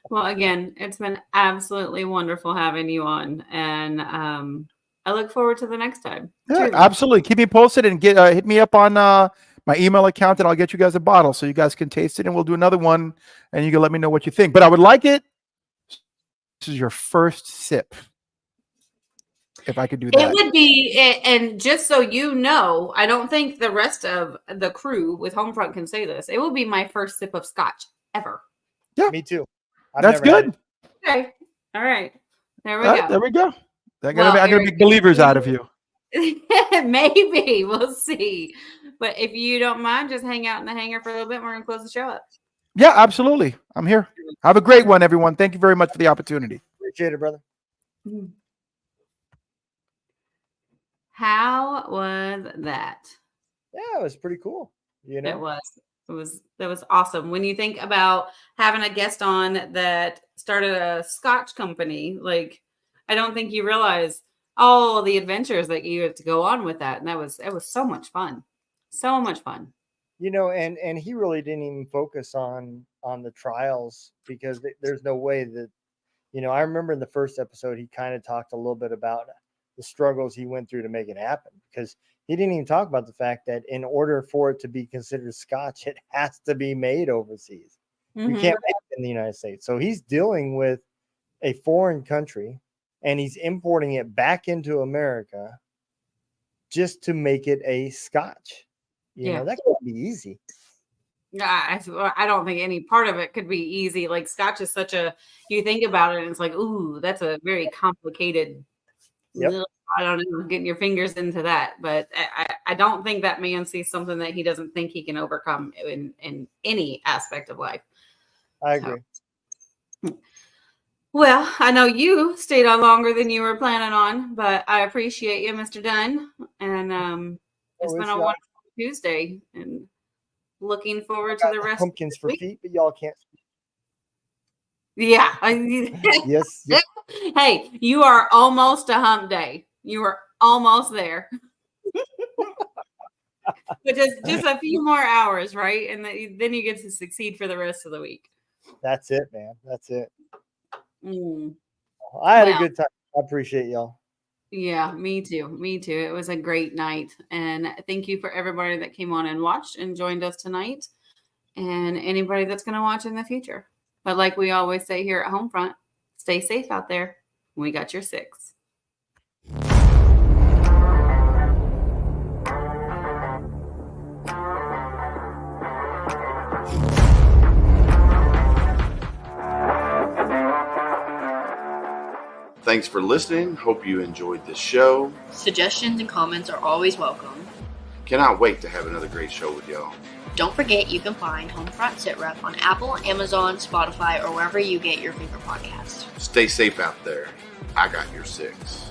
Well, again, it's been absolutely wonderful having you on, and I look forward to the next time. Yeah, absolutely. Keep me posted and hit me up on my email account, and I'll get you guys a bottle so you guys can taste it, and we'll do another one, and you can let me know what you think. But I would like it. This is your first sip. If I could do that. It would be, and just so you know, I don't think the rest of the crew with Homefront can say this. It will be my first sip of scotch ever. Yeah, me too. That's good. Okay. All right. There we go. There we go. I'm gonna make believers out of you. Maybe. We'll see. But if you don't mind, just hang out in the hangar for a little bit. We're gonna close the show up. Yeah, absolutely. I'm here. Have a great one, everyone. Thank you very much for the opportunity. Appreciate it, brother. How was that? Yeah, it was pretty cool. It was awesome. When you think about having a guest on that started a Scotch company, I don't think you realize all the adventures that you had to go on with that. And it was so much fun. So much fun. And he really didn't even focus on the trials because there's no way that, I remember in the first episode, he kind of talked a little bit about the struggles he went through to make it happen, because he didn't even talk about the fact that in order for it to be considered Scotch, it has to be made overseas. You can't make it in the United States. So he's dealing with a foreign country and he's importing it back into America just to make it a Scotch. That can't be easy. I don't think any part of it could be easy. Like Scotch is you think about it and it's like, ooh, that's a very complicated, I don't know, getting your fingers into that. But I don't think that man sees something that he doesn't think he can overcome in any aspect of life. I agree. Well, I know you stayed on longer than you were planning on, but I appreciate you, Mr. Dunn. And it's been a wonderful Tuesday, and looking forward to the rest. Pumpkins for feet, but y'all can't. Yeah. Yes. Hey, you are almost a hump day. You are almost there. But just a few more hours, right? And then you get to succeed for the rest of the week. That's it, man. That's it. Mm. I had a good time. I appreciate y'all. Yeah, me too. Me too. It was a great night. And thank you for everybody that came on and watched and joined us tonight, and anybody that's going to watch in the future. But like we always say here at Homefront, stay safe out there. We got your six. Thanks for listening. Hope you enjoyed this show. Suggestions and comments are always welcome. Cannot wait to have another great show with y'all. Don't forget you can find HomeFront Sitrep on Apple, Amazon, Spotify, or wherever you get your favorite podcasts. Stay safe out there. I got your six.